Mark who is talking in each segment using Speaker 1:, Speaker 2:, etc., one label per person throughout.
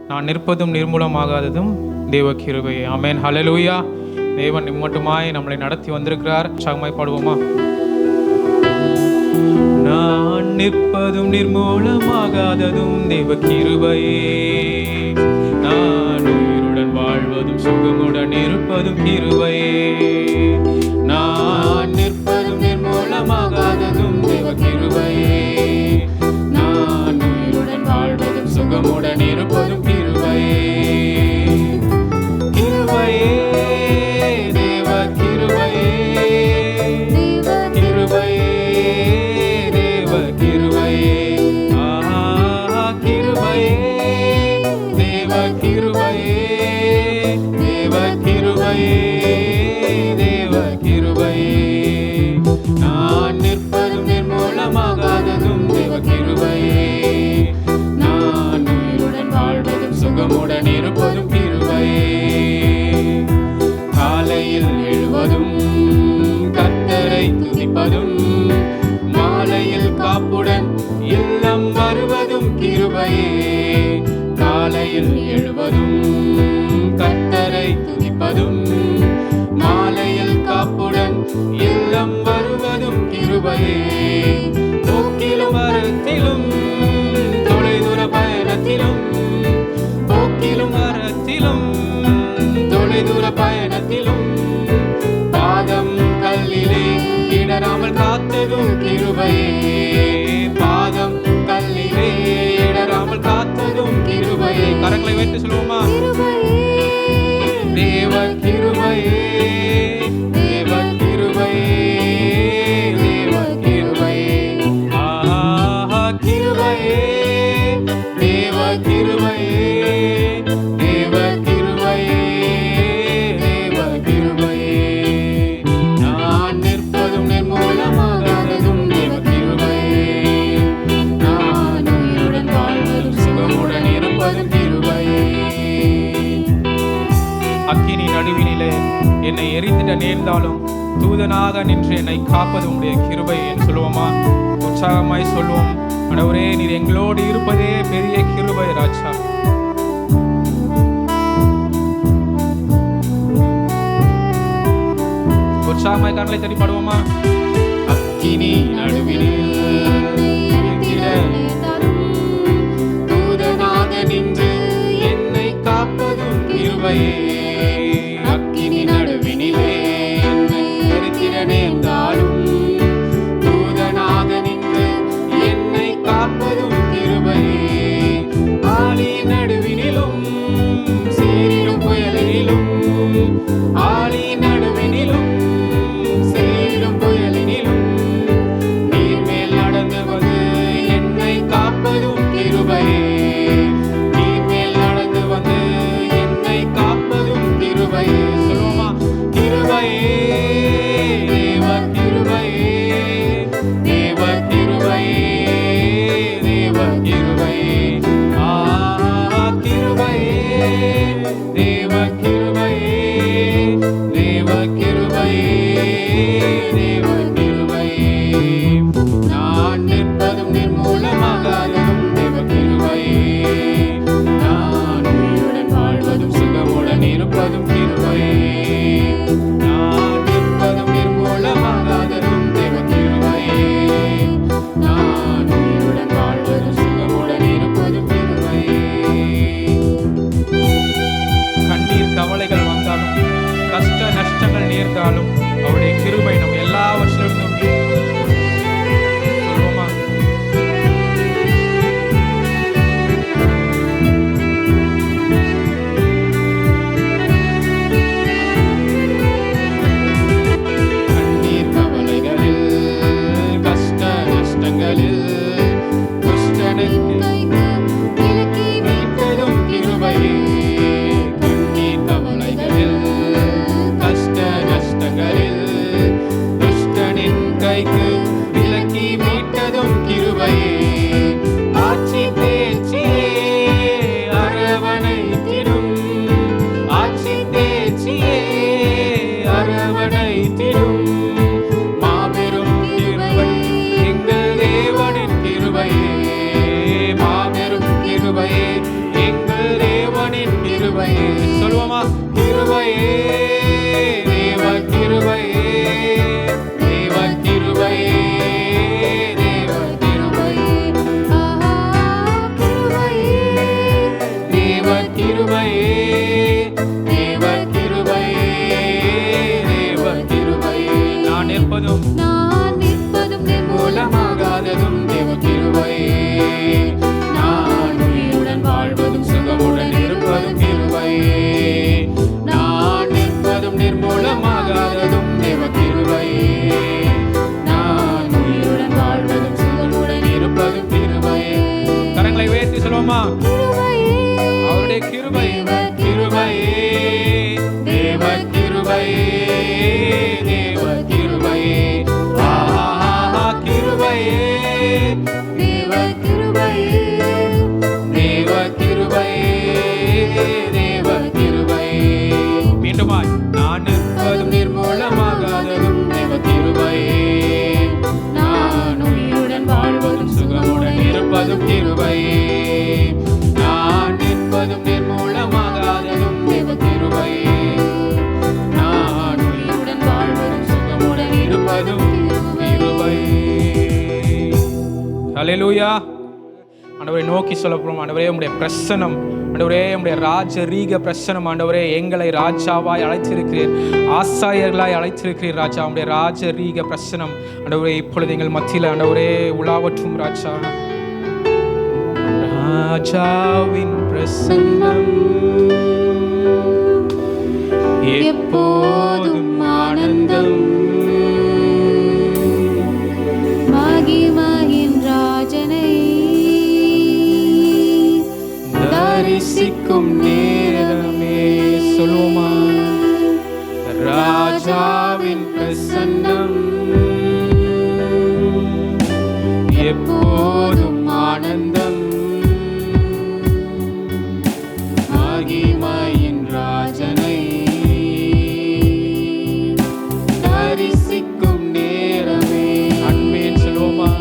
Speaker 1: நான் நிற்பதும் நிர்மூலமாகாததும் தேவ கிருபையே. ஆமென். ஹல்லேலூயா. தேவன் மட்டுமாய் நம்மளை நடத்தி வந்திருக்கிறார். உற்சாகமாய் பாடுவோமா? நான் நிற்பதும் நிர்மூலமாகாததும் தேவ கிருபையே, நான் உயிருடன் வாழ்வதும் சுகமுடன் இருப்பதும் கிருபையே. நான் நிற்பதும் நிர்மூலமாகாததும் தேவ கிருபையே, நான் உயிருடன் வாழ்வதும் சுகமுடன் இருப்பதும் கிருபையே. கிருபையே, தேவ கிருபையே, கிருபையே, தேவ கிருபையே. கிருபையே, தேவ கிருபையே, தேவ கிருபையே, தேவ கிருபையே. நான் நிற்பதும் நிர்மூலமாகாததும் தேவ கிருபையே, நான் உயிருடன் வாழ்வதும் சுகமுடன் இருப்பதும் கிருபையே. காலையில் எழுவதும் கர்த்தரை துதிப்பதும், மாலையில் காப்புடன் இல்லம் வருவதும் கிருபையே. காலையில் எழுவதும் கர்த்தரை துதிப்பதும், மாலையில் காப்புடன் இல்லம் வருவதும் கிருபையே. போக்கிலும் வரத்திலும் தொலைதூர பயணத்திலும், போக்கிலும் வரத்திலும் தொலைதூர பயணத்திலும், பாதம் கல்லிலே இடராமல் காத்ததும் கிருபையே. பாதம் கல்லிலே இடராமல் காத்ததும் கிருபையே. கரங்களை வைத்து சொல்லுவோமா? தேவ கிருபையே, தேவ கிருபையே, தேவ கிருபையே. கிருபையே, தேவ கிருபையே, தேவ கிருபையே, தேவ கிருபையே. நான் நிற்பதும் நிர்மூலமாகாததும் தேவ கிருபையே, நான் உயிருடன் வாழ்வதும் சுகமுடன் இருப்பதும் கிருபையே. அக்கினி நடுவினிலே என்னை எரிந்திட நேர்ந்தாலும் தூதனாக நின்று என்னை காப்பது உடைய கிருபை என்று சொல்லுவோமா? உற்சாகமாய் சொல்லுவோம். ஆண்டவரே, நீர் எங்களோடு இருப்பதே பெரிய கிருபை ராஜா. உற்சாகமாய் கண்களை தட்டி பாடுவோமா? அக்கினி நடுவினில் தூதனாக நின்று என்னை காப்பதும் கிருபையே. அக்கினி நடுவினிலே என்னை எரித்திட நேர்ந்தாலும் தூதனாக நின்று என்னை காப்பதும் கிருபையே. ஆழி நடுவினிலும் சீரிடும் புயலினிலும், ஆழி நடுவினிலும் சீரிடும் புயலினிலும், நீர் மேல் நடந்து வந்து என்னை காப்பதும் கிருபையே. நீர் மேல் நடந்து வந்து என்னை காப்பதும் கிருபையே. சொல்லுவோமா? கிருபையே, தேவ கிருபையே, தேவ கிருபையே, தேவ கிருபையே. கிருபையே, தேவ கிருபையே, தேவ கிருபையே, தேவ கிருபையே. நான் நிற்பதும் நிர்மூலமாகாததும் தேவ கிருபையே, நான் உயிருடன் வாழ்வதும் சுகமுடன் இருப்பதும் கிருபையே. நான் நிற்பதும் நிர்மூலமாகாததும் தேவ கிருபையே, நான் உயிருடன் வாழ்வதும் சுகமுடன் இருப்பதும் கிருபையே. கண்ணீர் கவலைகள் வந்தாலும், கஷ்ட நஷ்டங்கள் நேர்ந்தாலும், அவருடைய கிருபை நம்ம எல்லாவற்றிலிருந்தும் சொல்லுவோமா? கண்ணீர் கவலைகளில், கஷ்ட நஷ்டங்களில், துஷ்டனுக்கு மீட்பதும் கிருபையே. கண்ணீர் கவலைகளில், கஷ்ட நஷ்டங்களில், துஷ்டனின் கைக்கு விலக்கி மீட்டதும் கிருபையே. ஆட்சி தேர்ச்சியே அரவணைத்திடும், ஆட்சி தேர்ச்சியே அரவணைத்திடும், மாபெரும் கிருபை எங்கள் தேவனின் கிருபையே. மாபெரும் கிருபையே எங்கள் தேவ கிருபையே. சொல்லுவோமா? கிருபையே, தேவ கிருபையே, தேவ கிருபையே, தேவ கிருபையே, தேவ கிருபையே, தேவ கிருபையே, தேவ கிருபையே. நான் நிற்பதும் மூலமாகாததும் தேவ கிருபையே. நான் உயிருடன் வாழ்வதும் சுகமுடன் இருப்பதும் கிருபையே. நான் நிற்பதும் நிர்மூலமாகாததும் தேவ கிருபையே. நான் உயிருடன் வாழ்வதும் சுகமுடன் இருப்பதும் கிருபையே. கரங்களை உயர்த்தி சொல்லுவோமா? அவருடைய கிருபை, கிருபையே, தேவ கிருபையே, தேவ கிருபையே, கிருபையே, தேவ கிருபையே, தேவ கிருபையே, தேவ கிருபையே. மீண்டுமாய் நான் நிற்பதும் நிர்மூலமாகாததும் தேவ கிருபையே. நான் உயிருடன் வாழ்வதும் சுகமுடன் இருப்பதும் கிருபையே. நான் நிற்பதும் நிர்மூலமாகாததும் தேவ கிருபையே. நான் உயிருடன் வாழ்வதும் சுகமுடன் இருப்பதும் கிருபையே. ஹல்லேலூயா. ஆண்டவரை நோக்கி சொல்லப்போம். ஆண்டவரே, உம்முடைய பிரசன்னம், ஆண்டவரே, உம்முடைய ராஜரீக பிரசன்னம், ஆண்டவரே, எங்களை ராஜாவாய் அழைத்திருக்கிறீர், ஆசாரியர்களாய் அழைத்திருக்கிறீர் ராஜா. உம்முடைய ராஜரீக பிரசன்னம் ஆண்டவரே இப்பொழுது எங்கள் மத்தியில் ஆண்டவரே உலாவற்றும் ராஜா. ராஜாவின் பிரசன்னம் எப்போதும் ஆனந்தம், தரிசிக்கும் நேரமே. சொல்லுவோமா? ராஜாவின் பிரசன்னம் எப்போதும் ஆனந்தம், மகிமையின் ராஜனை தரிசிக்கும் நேரமே. அன்பேன் சொல்லுவோமா?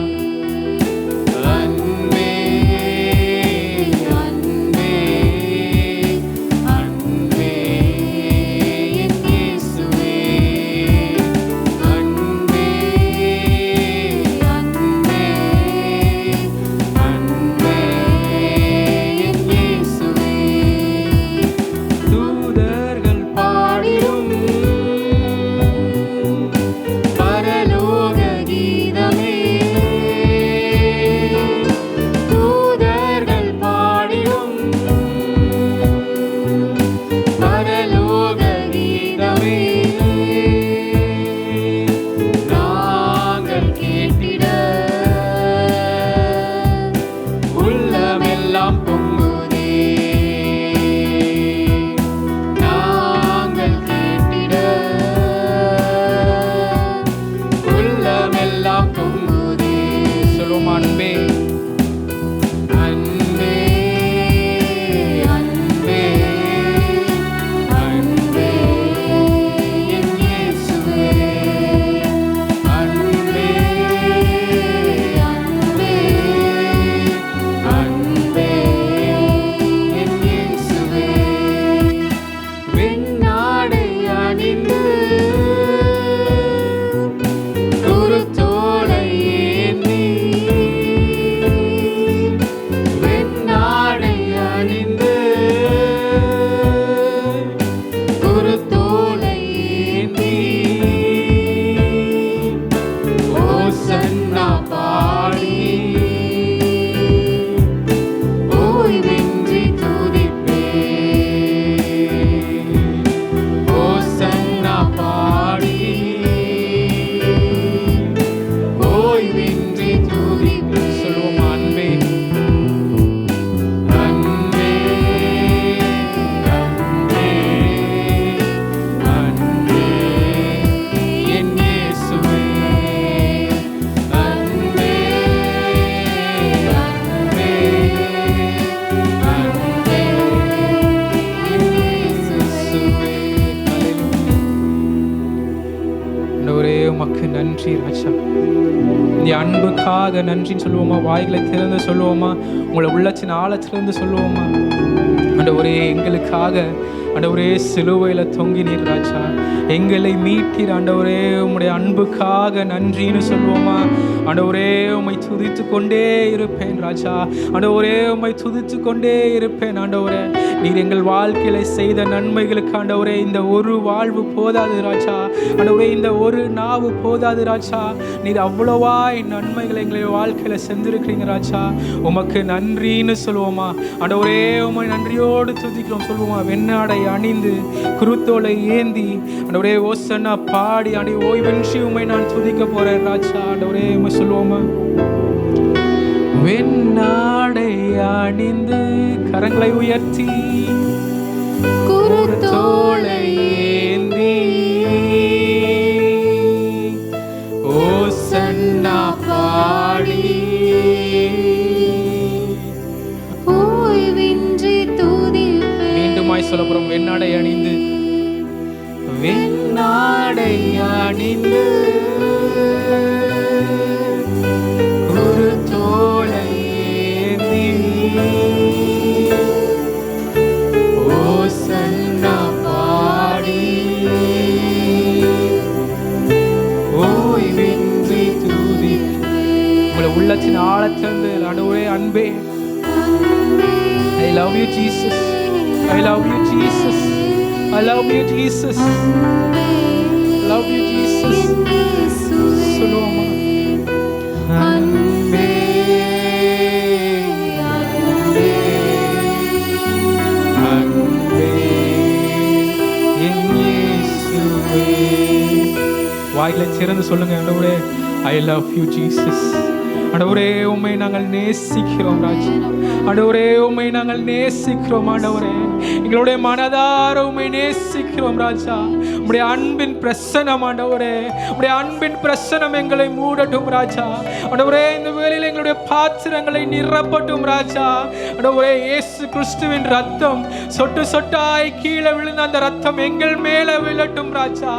Speaker 1: நன்றி ராஜா. இந்த அன்புக்காக நன்றின்னு சொல்லுவோமா? வாய்களை திறந்து சொல்லுவோமா? உங்களை உள்ளத்தின் ஆழத்திலிருந்து சொல்லுவோமா? ஆண்டவரே எங்களுக்காக ஆண்டவரே சிலுவையில் தொங்கினீர் ராஜா. எங்களை மீட்டீர் ஆண்டவரே. உம்முடைய அன்புக்காக நன்றின்னு சொல்லுவோமா? ஆண்டவரே உம்மை துதித்து கொண்டே இருப்பேன் ராஜா. ஆண்டவரே உம்மை துதித்து கொண்டே இருப்பேன் ஆண்டவரே. நீர் எங்கள் வாழ்க்கையில செய்த நன்மைகளுக்கு ஆண்டவரே இந்த ஒரு வாழ்வு போதாது ராஜா. ஆண்டவரே இந்த ஒரு நாவு போதாது ராஜா. நீர் அவ்வளவா நன்மைகளை எங்களுடைய வாழ்க்கையில செஞ்சிருக்கிறீங்க ராஜா. உமக்கு நன்றின்னு சொல்லுவோமா? ஆண்டவரே உம்மை நன்றியோடு துதிக்கிறோம் சொல்லுவோமா? வெண்ணாடை அணிந்து குருத்தோலை ஏந்தி ஆண்டவரே ஓசன்னா பாடி ஆண்டி ஓய்வின்றி உம்மை நான் துதிக்க போறேன் ராஜா. ஆண்டவரே உம்மை சொல்லுவோமா? வெண்ணாடை அணிந்து கரங்களை உயர்த்தி குருத்தோலை ஏந்தி ஓசன்னா பாடி
Speaker 2: ஓய்வின்றி துதிப்பேன்.
Speaker 1: மீண்டுமாய் சொல்ல போறோம். வெண்ணாடை அணிந்து வெண்ணாடை அணிந்து குருத்தோலை ஏந்தி ஓசன்னா பாடி ஓய்வின்றி துதிப்பேன். உங்களை உள்ளத்தின் ஆழத்திலிருந்து ஆண்டவரே அன்பே, I love you Jesus, I love you Jesus, I love you Jesus, love you Jesus. சொல்லுவோமா? அன்பே அன்பே அன்பே என் இயேசுவே. வாயிலை திறந்து சொல்லுங்க ஆண்டவரே, I love you Jesus. ஆண்டவரே உம்மை நாங்கள் நேசிக்கிறோம் ராஜா. ஆண்டவரே உம்மை நாங்கள் நேசிக்கிறோம் ஆண்டவரே. எங்களுடைய மனதார உம்மை நேசிக்கிறோம் ராஜா. உம்முடைய அன்பின் பிரசன்னம் ஆண்டவரே, உம்முடைய அன்பின் பிரசன்னம் எங்களை மூடட்டும் ராஜா. ஆண்டவரே இந்த வேளையில் எங்களுடைய பாத்திரங்களை நிரப்பட்டும் ராஜா. ஆண்டவரே இயேசு கிறிஸ்துவின் ரத்தம் சொட்டு சொட்டாய் கீழே விழுந்த அந்த ரத்தம் எங்கள் மேல விழட்டும் ராஜா.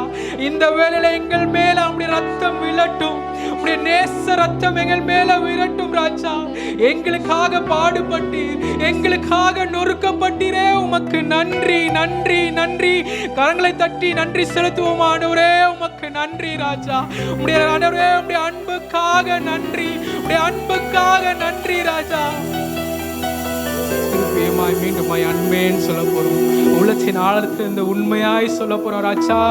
Speaker 1: இந்த வேளையில எங்கள் மேல உம்முடைய ரத்தம் விழட்டும். உம்முடைய நேச ரத்தம் எங்கள் மேல விழட்டும் ராஜா. எங்களுக்காக பாடுபட்டீர், எங்களுக்காக நொறுக்கப்பட்டீரே. உமக்கு நன்றி நன்றி நன்றி. கரங்களை தட்டி நன்றி செலுத்துவோம் ஆண்டவரே. உமக்கு நன்றி ராஜா. உம்முடைய ஆண்டவரே உம்முடைய அன்புக்காக நன்றி, உம்முடைய அன்புக்காக நன்றி ராஜா. திருப்பியமாய் மீண்டுமாய் அன்பேன்னு சொல்ல போறோம். உள்ளத்தின் ஆழத்தில் இந்த உண்மையாய் சொல்ல போறோம் ராஜா.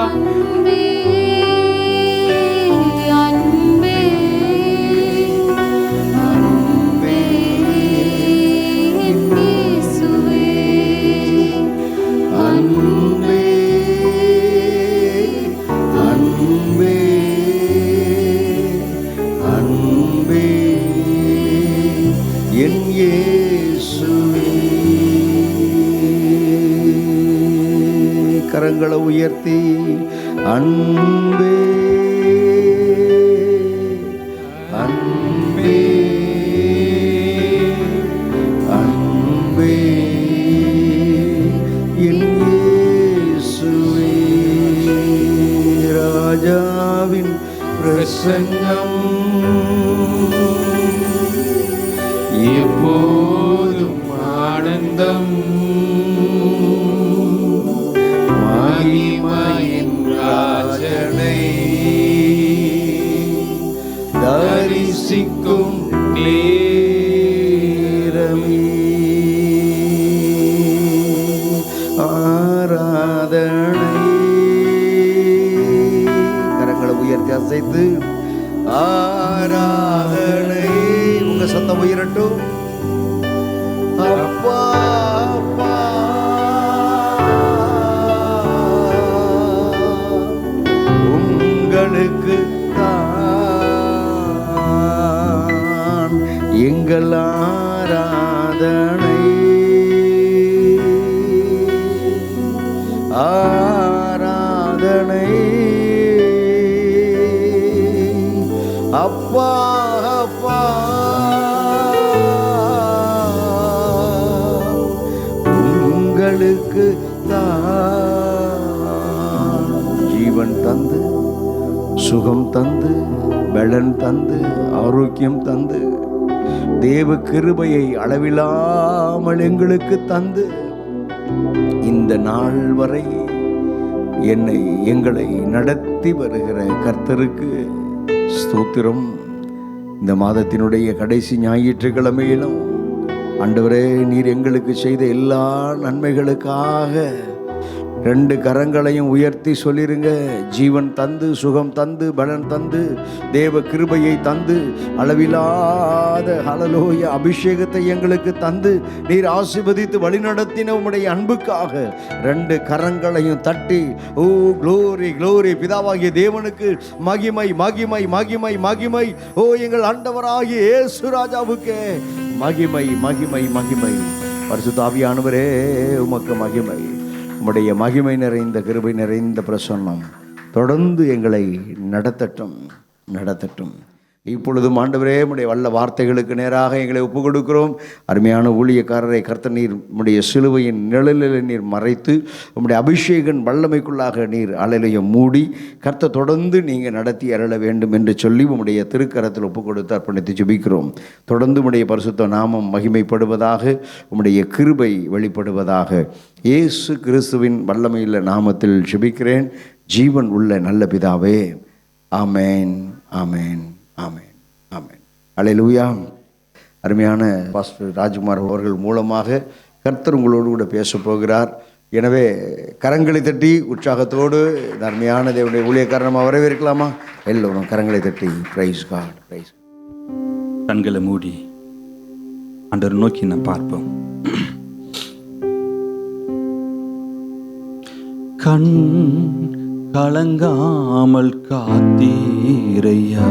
Speaker 3: கரங்களை உயர்த்தி அன்பே அன்பே அன்பே என் இயேசுவே. ராஜாவின் பிரசன்னம் எப்போதும் ஆனந்தம். மகிமையின் ராஜனை தரிசிக்கும் நேரமே ஆராதனை. கரங்களை உயர்த்தி அசைத்து ஆராதனை. உங்க சத்தம் உயரட்டும். அப்பா அப்பா உங்களுக்கு தான் எங்கள் ஆராதனை ஆராதனை. அப்பா அப்பா உங்களுக்கு தான் ஜீவன் தந்து சுகம் தந்து பலன் தந்து ஆரோக்கியம் தந்து தேவ கிருபையை அளவில்லாமல் எங்களுக்கு தந்து இந்த நாள் வரை எங்களை நடத்தி வருகிற கர்த்தருக்கு ஸ்தோத்திரம். இந்த மாதத்தினுடைய கடைசி ஞாயிற்றுக்கிழமையிலும் ஆண்டவரே, நீர் எங்களுக்கு செய்த எல்லா நன்மைகளுக்காக 2 கரங்களையும் உயர்த்தி சொல்லிருங்க. ஜீவன் தந்து, சுகம் தந்து, பலன் தந்து, தேவ கிருபையை தந்து, அளவில்லாத ஹல்லேலூயா அபிஷேகத்தை எங்களுக்கு தந்து, நீர் ஆசீர்வதித்து வழிநடத்தின உம்முடைய அன்புக்காக 2 கரங்களையும் தட்டி, ஓ க்ளோரி க்ளோரி, பிதாவாகிய தேவனுக்கு மகிமை மகிமை மகிமை மகிமை. ஓ எங்கள் ஆண்டவராகிய இயேசு ராஜாவுக்கே மகிமை மகிமை மகிமை. பரிசுத்த ஆவியானவரே, உமக்கு மகிமை. உம்முடைய மகிமை நிறைந்த கிருபை நிறைந்த பிரசன்னம் தொடர்ந்து எங்களை நடத்தட்டும் நடத்தட்டும். இப்பொழுதும் ஆண்டவரே, உம்முடைய வல்ல வார்த்தைகளுக்கு நேராக எங்களை ஒப்புக் கொடுக்கிறோம். அருமையான ஊழியக்காரரை கர்த்தர் நீர் உம்முடைய சிலுவையின் நிழலில் நீர் மறைத்து, உம்முடைய அபிஷேகன் வல்லமைக்குள்ளாக நீர் அலையிலைய மூடி, கர்த்தர் தொடர்ந்து நீங்கள் நடத்தி அருள வேண்டும் என்று சொல்லி உம்முடைய திருக்கரத்தில் ஒப்புக் கொடுத்து அர்ப்பணித்து ஜெபிக்கிறோம். தொடர்ந்து உம்முடைய பரிசுத்த நாமம் மகிமைப்படுவதாக, உம்முடைய கிருபை வெளிப்படுவதாக. இயேசு கிறிஸ்துவின் வல்லமையுள்ள நாமத்தில் ஜெபிக்கிறேன் ஜீவன் உள்ள நல்ல பிதாவே. ஆமேன் ஆமேன் ஆமேன் ஆமேன். அல்லேலூயா. அருமையான பாஸ்டர் ராஜ்குமார் அவர்கள் மூலமாக கர்த்தர் உங்களோடு கூட பேச போகிறார். எனவே கரங்களை தட்டி உற்சாகத்தோடு இந்த அருமையான தேவனுடைய ஊழியக்காரமாக வரவேற்கலாமா? எல்லோரும் கரங்களை தட்டி பிரைஸ் காட் பிரைஸ்.
Speaker 4: கண்களை மூடி ஆண்டவர் நோக்கி நாம் பார்ப்போம். கண் கலங்காமல் காத்தீரையா,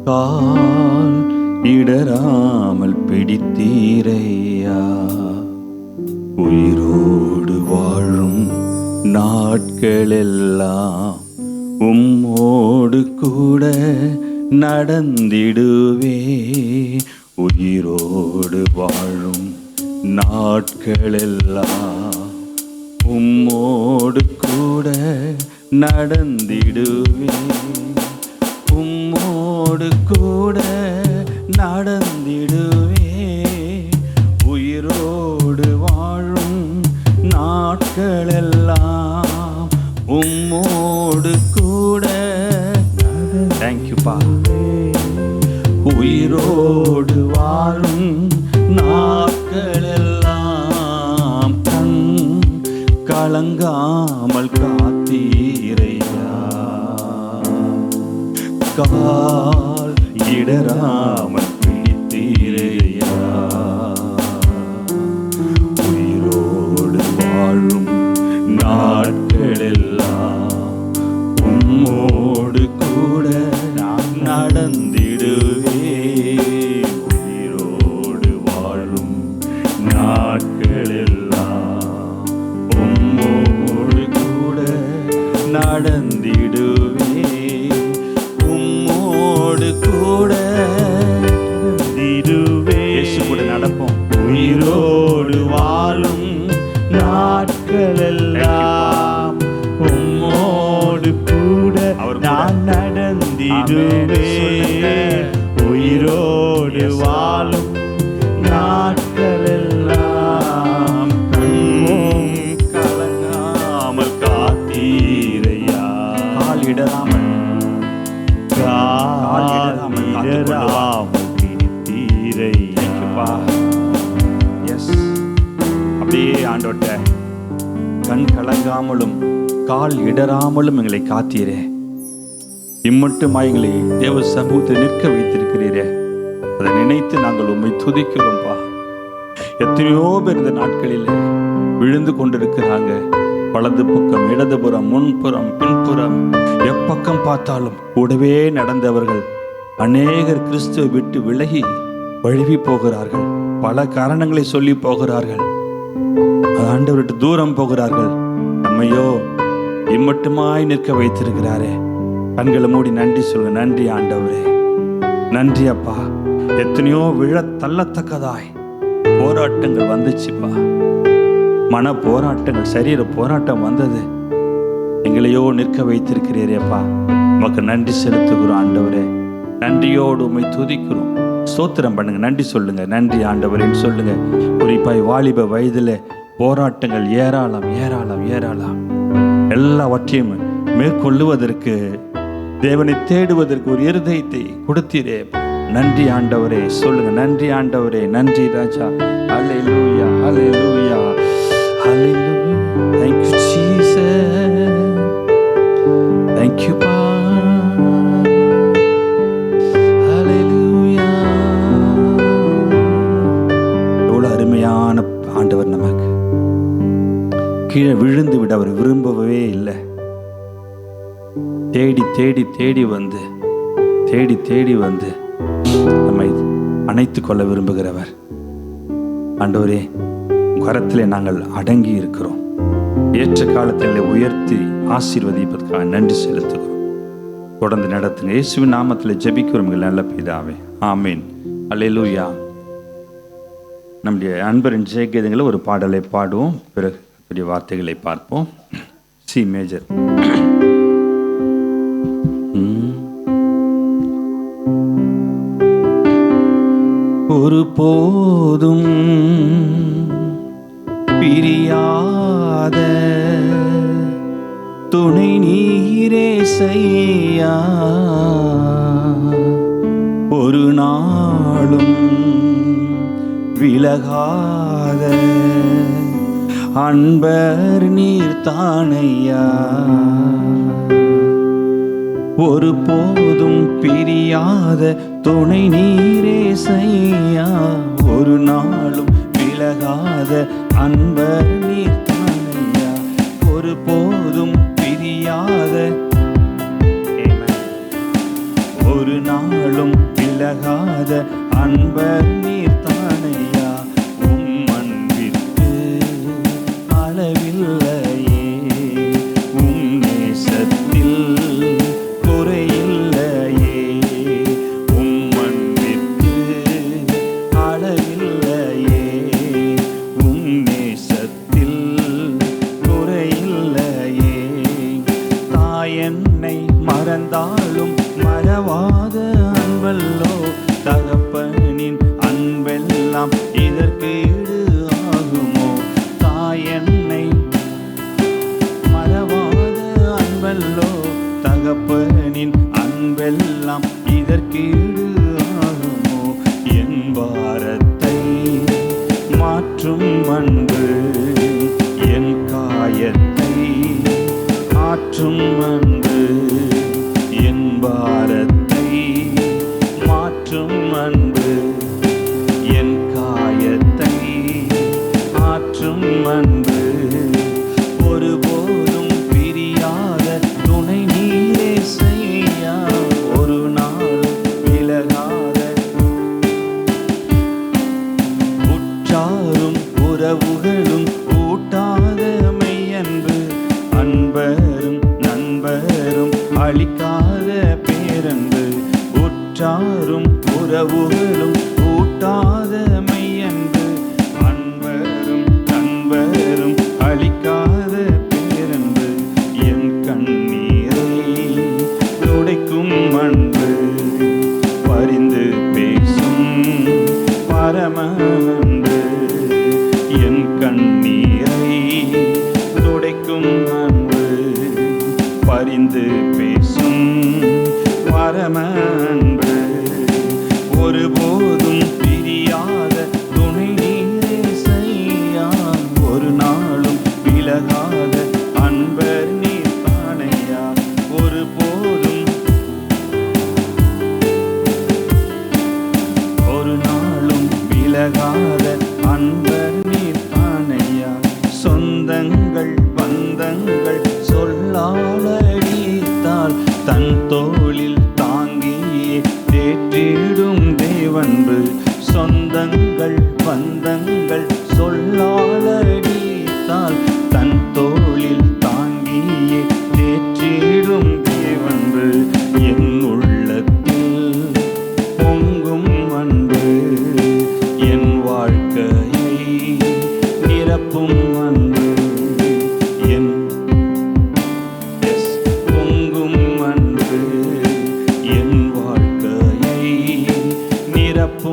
Speaker 4: கால் இடராமல் பிடித்தீரையா, உயிரோடு வாழும் நாட்களெல்லாம் உம்மோடு கூட நடந்திடுவே. உயிரோடு வாழும் நாட்களெல்லாம் உம்மோடு கூட நடந்திடுவே. உம்மோடு கூட நடந்திடுவே. உயிரோடு வாழும் நாட்களெல்லாம் உம்மோடு கூட. தேங்க்யூப்பா. உயிரோடு வாழும் நாட்களெல்லாம் கண் கலங்காமல் காத்தீரையா, கால் இடராமல் பிடித்தீரையா. உயிரோடு வாழும் நாட்களெல்லாம் உம்மோடு கூட நடந்திடுவே. உயிரோடு வாழும் நாட்களெல்லாம் உம்மோடு கூட நடந்திடுவே. உம்மோடு கூட இயேசு கூட நடப்போம். உயிரோடு வாழும் நாட்களெல்லாம் உம்மோடு கூட நான் நடந்திடுவே. உயிரோடு வாழும் நாட்களெல்லாம் கண்ணும் கலங்காமல் காத்தீரையா. காலிடராமல் பிடித்தீரையா. எஸ், அப்படியே ஆண்டோட்ட கண் கலங்காமலும் கால் இடராமலும் எங்களை காத்தீரே. இம்மட்டுமா எங்களை தேவ சமூகத்தில் நிற்க வைத்திருக்கிறீரே. அதை நினைத்து நாங்கள் உம்மை துதிக்கிறோம்ப்பா. எத்தனையோ பேர் இந்த நாட்களில் விழுந்து கொண்டிருக்கிறாங்க. வலது பக்கம், இடதுபுறம், முன்புறம், பின்புறம், எப்பக்கம் பார்த்தாலும் கூடவே நடந்தவர்கள் அநேகர் கிறிஸ்துவை விட்டு விலகி வழுவி போகிறார்கள். பல காரணங்களை சொல்லி போகிறார்கள். ஆண்டவர்கிட்ட தூரம் போகிறார்கள். நம்மையோ இம்மட்டுமாய் நிற்க வைத்திருக்கிறாரே. கண்களை மூடி நன்றி சொல்லுங்க. நன்றி ஆண்டவரே, நன்றி அப்பா. எத்தனையோ விழ தள்ளத்தக்கதாய் போராட்டங்கள் வந்துச்சுப்பா. மன போராட்டங்கள், சரீர போராட்டம் வந்தது. எங்களையோ நிற்க வைத்திருக்கிறீரேப்பா. உமக்கு நன்றி செலுத்துகிறோம் ஆண்டவரே. நன்றியோடு உம்மை துதிக்கிறோம். ஸ்தோத்திரம் பண்ணுங்க, நன்றி சொல்லுங்க. நன்றி ஆண்டவரேன்னு சொல்லுங்க. குறிப்பாய் வாலிப வயதில் போராட்டங்கள் ஏராளம் ஏராளம் ஏராளம். எல்லாவற்றையும் மேற்கொள்ளுவதற்கு, தேவனை தேடுவதற்கு ஒரு இருதயத்தை கொடுத்தீரே. நன்றி ஆண்டவரே சொல்லுங்க. நன்றி ஆண்டவரே, நன்றி ராஜா. ஹல்லேலூயா, ஹல்லேலூயா, ஹல்லேலூயா. Thank you Jesus. Thank you Pa. Hallelujah. எவ்வளவு அருமையான ஆண்டவர். நமக்கு கீழே விழுந்து விட அவர் விரும்பவே இல்லை. தேடி தேடி தேடி வந்து தேடி தேடி வந்து நம்மை அணைத்து கொள்ள விரும்புகிறவர். ஆண்டவரே, கரத்திலே நாங்கள் அடங்கி இருக்கிறோம். ஏற்ற காலத்தில் உயர்த்தி ஆசீர்வதிப்பதற்காக நன்றி செலுத்துகிறோம். தொடர்ந்து நடத்துங்க. இயேசுவின் நாமத்தில் ஜெபிக்கிறோம் நல்ல பிதாவே, ஆமீன். அல்லேலூயா. நம்முடைய அன்பரின் ஜெயகீதங்களை ஒரு பாடலை பாடுவோம். பிறகு பெரிய வார்த்தைகளை பார்ப்போம். C major. ஒரு போதும் பிரியாத துணை நீரே செய்யா, ஒரு நாளும் விலகாத அன்பர் நீர் தானையா. ஒரு போதும் பிரியாத துணை நீரே செய்யா, ஒரு நாளும் விலகாத அன்பர் நீர் தானையா. ஒரு போதும் பிரியாத, ஒரு நாளும் விலகாத அன்பர் நீர் தானையா. உம் அன்பிற்கு அளவில்லையே, உம் நேசத்தில் குறையில்லையே. உம் அன்பிற்கு அளவில்லையே, உம் நேசத்தில் குறையில்லையே. தாயென்னை மறந்தாலும் மறவாத அன்பல்லோ, தகப்பனின் அன்பெல்லாம் இதற்கு ஈடு ஆகுமோ. தாயென்னை மறவாத அன்பல்லோ, தகப்பனின் அன்பெல்லாம் இதற்கு ஈடு ஆகுமோ. என் பாரத்தை மாற்றும் அன்பு, என் காயத்தை ஆற்றும் அன்பு. என் பாரத்தை மாற்றும் அன்பு, என் காயத்தை ஆற்றும் அன்பு. ஒருபோதும் பிரியாத துணை நீரே செய்யா, ஒரு நாள் விலகாத உற்றாரும் உறவுகளும் ஊட்டாத மெய்யன்பு. அன்பரும் நண்பரும் அளிக்காத பேரன்பு. உற்றாரும் உறவுகளும் ஊட்டாத மெய்யன்பு. அன்பரும் நண்பரும் அளிக்காத பேரன்பு. என் கண்ணீரை துடைக்கும் அன்பு, பரிந்து பேசும் பரம அன்பு. என் கண்ணீரை துடைக்கும் அன்பு, பரிந்து பேசும் பரம அன்பு. ஒருபோதும் பிரியாத துணை நீரே செய்யா, ஒரு நாளும் விலகாத அன்பர் நீர் தானையா. ஒருபோதும் ஒரு நாளும் விலகாத அன்பர் நீர் தானையா. சொந்தங்கள் பந்தங்கள் சொல்லாலடித்தால் தன் தோளில் தாங்கியே தேற்றிடும் தேவன்பு. சொந்தங்கள் பந்தங்கள் சொல்லாலடித்தால் தன் தோளில் தாங்கியே தேற்றிடும் தேவன்பு. என் உள்ளத்தில் பொங்கும் அன்பு, என் வாழ்க்கையை நிரப்பும் அன்பு. என் பொங்கும் அன்பு, என் வாழ்க்கையை நிரப்பும்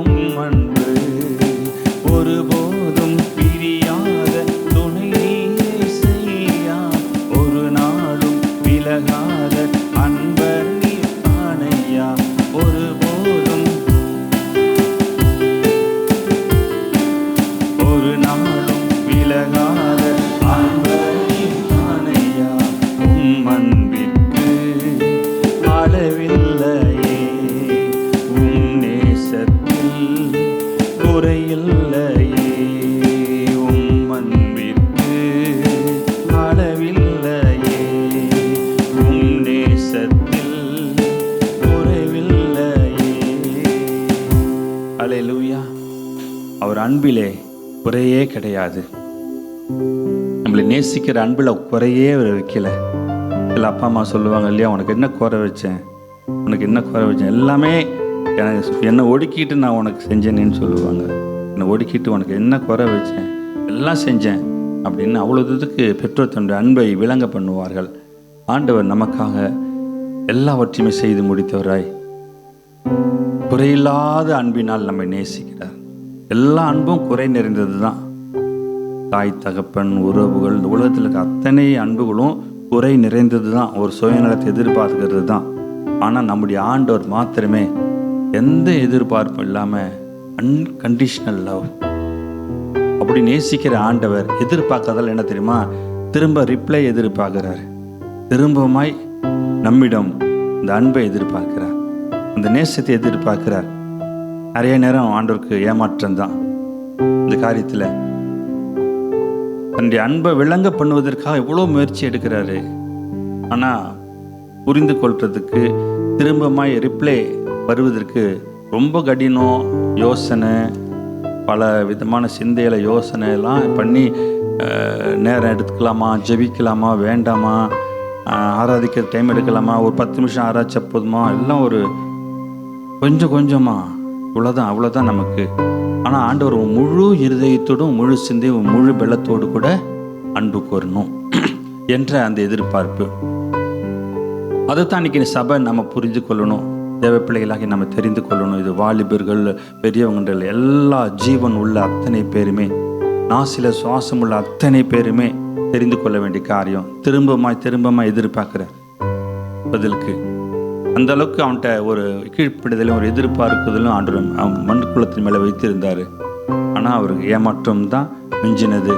Speaker 4: குறையே கிடையாது. நம்மளை நேசிக்கிற அன்பில் குறையே வைக்கல. இல்லை அப்பா அம்மா சொல்லுவாங்க இல்லையா, உனக்கு என்ன குறை வச்சேன், உனக்கு என்ன குறை வச்சேன், எல்லாமே என்னை ஒடுக்கிட்டு நான் உனக்கு செஞ்சேனேன்னு சொல்லுவாங்க. என்னை ஒடுக்கிட்டு உனக்கு என்ன குறை வச்சேன், எல்லாம் செஞ்சேன் அப்படின்னு அவ்வளோதுக்கு பெற்றோர் தன்னுடைய அன்பை விளங்க பண்ணுவார்கள். ஆண்டவர் நமக்காக எல்லாவற்றையுமே செய்து முடித்தவராய் குறையில்லாத அன்பினால் நம்மை நேசிக்கிறார். எல்லா அன்பும் குறை நிறைந்தது தான். தாய் தகப்பன் உறவுகள், இந்த உலகத்தில் இருக்க அத்தனை அன்புகளும் குறை நிறைந்தது தான், ஒரு சுயநலத்தை எதிர்பார்க்கிறது தான். ஆனால் நம்முடைய ஆண்டவர் மாத்திரமே எந்த எதிர்பார்ப்பும் இல்லாமல் அன்கண்டிஷனல் லவ். அப்படி நேசிக்கிற ஆண்டவர் எதிர்பார்க்காதால் என்ன தெரியுமா, திரும்ப ரிப்ளை எதிர்பார்க்கிறார். திரும்பமாய் நம்மிடம் இந்த அன்பை எதிர்பார்க்கிறார், அந்த நேசத்தை எதிர்பார்க்கிறார். நிறைய நேரம் ஆண்டவருக்கு ஏமாற்றம் தான் இந்த காரியத்தில். தன்னுடைய அன்பை விளங்க பண்ணுவதற்காக எவ்வளோ முயற்சி எடுக்கிறாரு. ஆனால் புரிந்து கொள்றதுக்கு திரும்பமாய் ரிப்ளை வருவதற்கு ரொம்ப கடினம். யோசனை, பல விதமான சிந்தையில் யோசனை எல்லாம் பண்ணி நேரம் எடுத்துக்கலாமா, ஜெபிக்கலாமா, வேண்டாமா, ஆராதிக்க டைம் எடுக்கலாமா, ஒரு 10 நிமிஷம் ஆராய்ச்சா போதுமா, எல்லாம் ஒரு கொஞ்சம் கொஞ்சமாக இவ்வளோதான், அவ்வளோதான் நமக்கு. ஆனால் ஆண்டவர் முழு இருதயத்தோடும், முழு சிந்தையும், முழு பலத்தோடு கூட அன்பு கோரணும் என்ற அந்த எதிர்பார்ப்பு. அதைத்தான் இன்னைக்கு சபை நம்ம புரிந்து கொள்ளணும், தேவ பிள்ளைகளாக நம்ம தெரிந்து கொள்ளணும். இது வாலிபர்கள், பெரியவங்கள், எல்லா ஜீவன் உள்ள அத்தனை பேருமே, நாசில சுவாசம் உள்ள அத்தனை பேருமே தெரிந்து கொள்ள வேண்டிய காரியம். திரும்பமாய் எதிர்பார்க்குற பதிலுக்கு அந்த அளவுக்கு அவன்கிட்ட ஒரு கீழ்ப்பிடுதலும் ஒரு எதிர்பார்க்குதலும் ஆண்டவர் மண் குலத்தின் மேலே வைத்திருந்தார். ஆனால் அவருக்கு ஏமாற்றம் தான் மிஞ்சினது.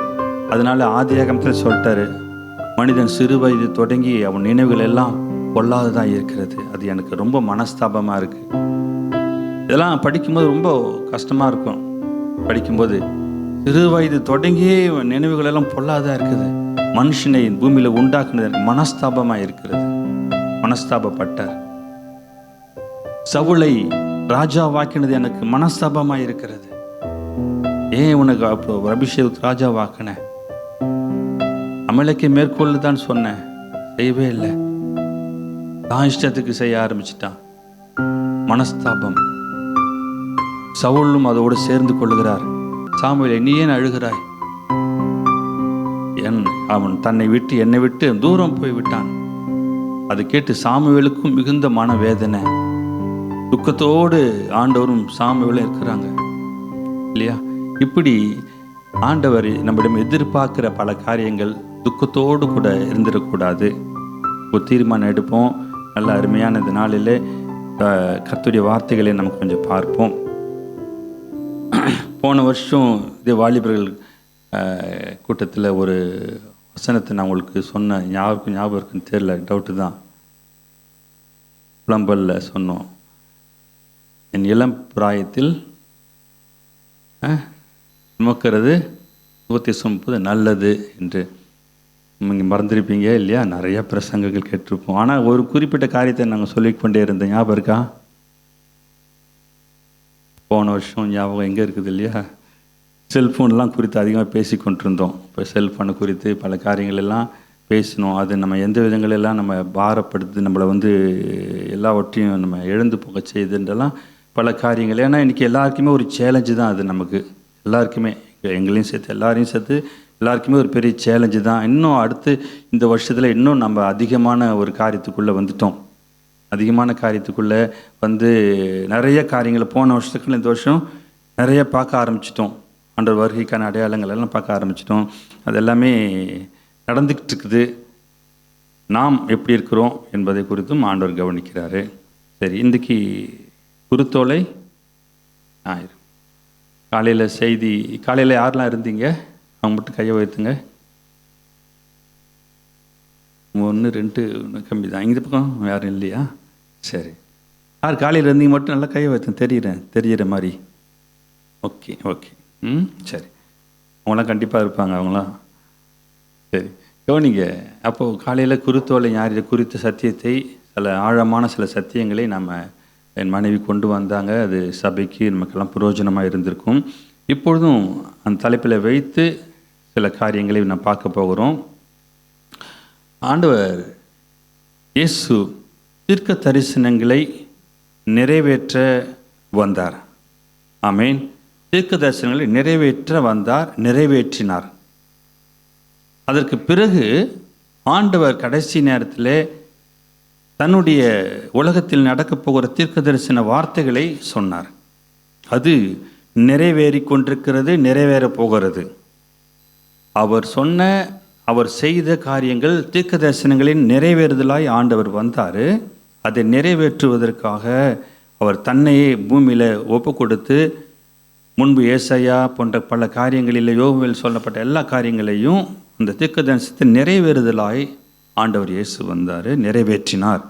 Speaker 4: அதனால ஆதியாகமத்தில் சொல்லிட்டாரு, மனிதன் சிறு வயது தொடங்கி அவன் நினைவுகள் எல்லாம் பொல்லாததாக இருக்கிறது. அது எனக்கு ரொம்ப மனஸ்தாபமாக இருக்குது. இதெல்லாம் படிக்கும்போது ரொம்ப கஷ்டமாக இருக்கும். படிக்கும்போது சிறு வயது தொடங்கியே நினைவுகள் எல்லாம் பொல்லாததாக இருக்குது, மனுஷனை பூமியில் உண்டாக்குனது எனக்கு மனஸ்தாபமாக இருக்கிறது. மனஸ்தாபப்பட்டார். சவுலை ராஜாவாக்கினது எனக்கு மனஸ்தாபமாக இருக்கிறது. ஏன் உனக்கு அப்போ அபிஷேகத்துக்கு ராஜாவாக்கின? அமலைக்கு மேற்கொள்ளு தான் சொன்னேன், செய்யவே இல்லை. தான் இஷ்டத்துக்கு செய்ய ஆரம்பிச்சிட்டான். மனஸ்தாபம். சவுலும் அதோடு சேர்ந்து கொள்ளுகிறார். சாமுவேல், நீ ஏன் அழுகிறாய்? அவன் தன்னை விட்டு என்னை விட்டு தூரம் போய் விட்டான். அது கேட்டு சாமுவேலுக்கும் மிகுந்த மனவேதனை, துக்கத்தோடு ஆண்டவரும் சாமுவேலும் இருக்கிறாங்க இல்லையா? இப்படி ஆண்டவர் நம்மிடம் எதிர்பார்க்கிற பல காரியங்கள் துக்கத்தோடு கூட இருந்துடக்கூடாது. ஒரு தீர்மானம் எடுப்போம். நல்ல அருமையான இந்த நாளில் கர்த்தருடைய வார்த்தைகளை நம்ம கொஞ்சம் பார்ப்போம். போன வருஷம் இதே வாலிபர்கள் கூட்டத்தில் ஒரு வசனத்தை நான் உங்களுக்கு சொன்ன ஞாபகம் இருக்குன்னு தெரியல, டவுட்டு தான். புலம்பலில் சொன்னோம், என் இளம் பிராயத்தில் சுமக்கிறது சுகத்தை சுமப்பது நல்லது என்று. நீங்கள் மறந்துருப்பீங்க இல்லையா? நிறைய பிரசங்கங்கள் கேட்டிருப்போம். ஆனால் ஒரு குறிப்பிட்ட காரியத்தை நாங்கள் சொல்லிக்கொண்டே இருந்தோம், ஞாபகம் இருக்கா? போன வருஷம் ஞாபகம் எங்கே இருக்குது இல்லையா? செல்ஃபோன்லாம் குறித்து அதிகமாக பேசி கொண்டிருந்தோம். இப்போ செல்ஃபோனை குறித்து பல காரியங்கள் எல்லாம் பேசினோம். அது நம்ம எந்த விதங்களெல்லாம் நம்ம பாரப்படுத்து, நம்மளை எல்லாவற்றையும் நம்ம எழுந்து போக செய்துன்றலாம் பல காரியங்கள். ஏன்னா இன்றைக்கி எல்லாருக்குமே ஒரு சேலஞ்சு தான் அது. நமக்கு எல்லாருக்குமே, எங்களையும் சேர்த்து எல்லாரையும் சேர்த்து எல்லாருக்குமே ஒரு பெரிய சேலஞ்சு தான். இன்னும் அடுத்து இந்த வருஷத்தில் இன்னும் நம்ம அதிகமான ஒரு காரியத்துக்குள்ளே வந்துட்டோம். அதிகமான காரியத்துக்குள்ளே நிறைய காரியங்களை போன வருஷத்துக்குள்ள இந்த வருஷம் நிறைய பார்க்க ஆரம்பிச்சிட்டோம். ஆண்டவர் வருகைக்கான அடையாளங்கள் எல்லாம் பார்க்க ஆரம்பிச்சிட்டோம். அது எல்லாமே நடந்துக்கிட்டு இருக்குது. நாம் எப்படி இருக்கிறோம் என்பதை குறித்தும் ஆண்டவர் கவனிக்கிறாரு. சரி, இன்றைக்கி குருத்தோலை ஞாயிறு காலையில் செய்தி. காலையில் யாரெல்லாம் இருந்தீங்க? அவங்க மட்டும் கையை வைத்துங்க. 1 2 கம்மி தான். இந்த பக்கம் யாரும் இல்லையா? சரி, யார் காலையில் இருந்தீங்க மட்டும் நல்லா கையை வைத்துங்க. தெரிகிற மாதிரி. ஓகே. சரி, அவங்களாம் கண்டிப்பாக இருப்பாங்க. அவங்களாம் சரி, கவனிங்க. அப்போது காலையில் குருத்தோலை ஞாயிறு குறித்த சத்தியத்தை, சில ஆழமான சில சத்தியங்களை என் மனைவி கொண்டு வந்தாங்க. அது சபைக்கு நமக்கெல்லாம் பிரயோஜனமாக இருந்திருக்கும். இப்பொழுதும் அந்த தலைப்பில் வைத்து சில காரியங்களை நான் பார்க்க போகிறோம். ஆண்டவர் இயேசு தீர்க்க தரிசனங்களை நிறைவேற்ற வந்தார். ஆமென். தீர்க்க தரிசனங்களை நிறைவேற்ற வந்தார், நிறைவேற்றினார். அதற்கு பிறகு ஆண்டவர் கடைசி நேரத்தில் தன்னுடைய உலகத்தில் நடக்கப் போகிற தீர்க்க தரிசன வார்த்தைகளை சொன்னார். அது நிறைவேறி கொண்டிருக்கிறது, நிறைவேறப் போகிறது. அவர் செய்த காரியங்கள் தீர்க்க தரிசனங்களின் நிறைவேறுதலாய் ஆண்டவர் வந்தார். அதை நிறைவேற்றுவதற்காக அவர் தன்னையே பூமியில் ஒப்பு கொடுத்து, முன்பு ஏசாயா போன்ற பல காரியங்களில் யோபுவில் சொல்லப்பட்ட எல்லா காரியங்களையும் அந்த தீர்க்க தரிசனத்தை நிறைவேறுதலாய் ஆண்டவர் இயேசு வந்தார், நிறைவேற்றினார்.